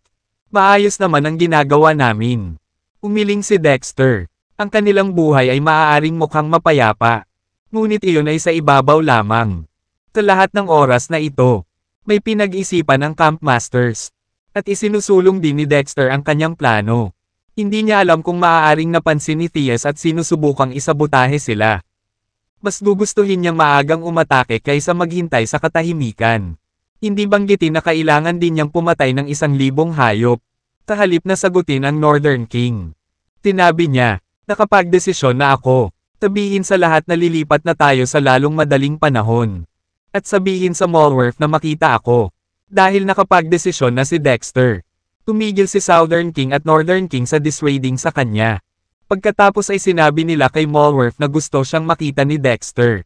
Maayos naman ang ginagawa namin. Umiling si Dexter. Ang kanilang buhay ay maaaring mukhang mapayapa. Ngunit iyon ay sa ibabaw lamang. Sa lahat ng oras na ito, may pinag-isipan ang Camp Masters. At isinusulong din ni Dexter ang kanyang plano. Hindi niya alam kung maaaring napansin ni Theus at sinusubukang isabotahe sila. Mas gugustuhin niyang maagang umatake kaysa maghintay sa katahimikan. Hindi banggitin na kailangan din niyang pumatay ng 1,000 hayop. Sa halip na sagutin ang Northern King. Tinabi niya, nakapagdesisyon na ako. Sabihin sa lahat na lilipat na tayo sa lalong madaling panahon. At sabihin sa Malworth na makita ako. Dahil nakapagdesisyon na si Dexter. Tumigil si Southern King at Northern King sa dissuading sa kanya. Pagkatapos ay sinabi nila kay Malworth na gusto siyang makita ni Dexter.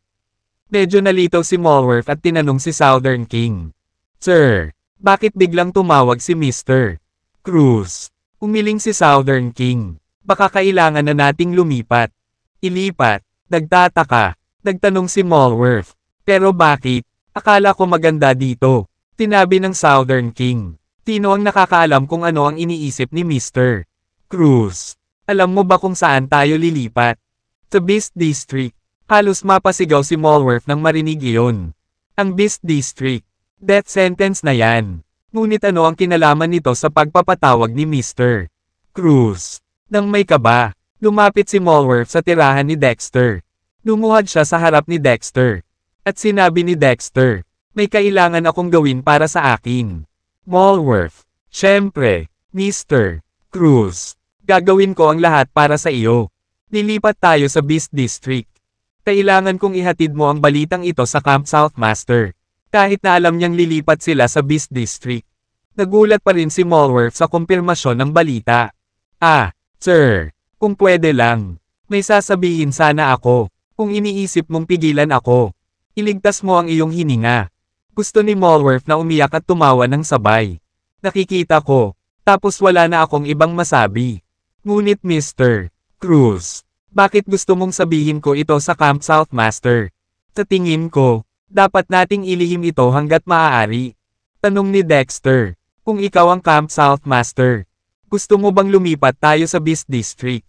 Medyo nalitaw si Malworth at tinanong si Southern King. Sir, bakit biglang tumawag si Mr. Cruz? Umiling si Southern King. Baka kailangan na nating lumipat. Ilipat, nagtataka, nagtanong si Malworth. Pero bakit? Akala ko maganda dito. Tinabi ng Southern King. Sino ang nakakaalam kung ano ang iniisip ni Mr. Cruz? Alam mo ba kung saan tayo lilipat? Sa Beast District. Halos mapasigaw si Malworth nang marinig iyon. Ang Beast District. Death sentence na yan. Ngunit ano ang kinalaman nito sa pagpapatawag ni Mr. Cruz? Nang may kaba, lumapit si Malworth sa tirahan ni Dexter. Lumuhad siya sa harap ni Dexter. At sinabi ni Dexter, may kailangan akong gawin para sa akin. Malworth, syempre, Mr. Cruz. Gagawin ko ang lahat para sa iyo. Lilipat tayo sa Beast District. Kailangan kong ihatid mo ang balitang ito sa Camp South Master. Kahit na alam niyang lilipat sila sa Beast District. Nagulat pa rin si Malworth sa kumpirmasyon ng balita. Sir, kung pwede lang. May sasabihin sana ako. Kung iniisip mong pigilan ako, iligtas mo ang iyong hininga. Gusto ni Malworth na umiyak at tumawa ng sabay. Nakikita ko, tapos wala na akong ibang masabi. Ngunit Mr. Cruz, bakit gusto mong sabihin ko ito sa Camp South Master? Sa tingin ko, dapat nating ilihim ito hanggat maaari. Tanong ni Dexter, kung ikaw ang Camp South Master, gusto mo bang lumipat tayo sa Beast District?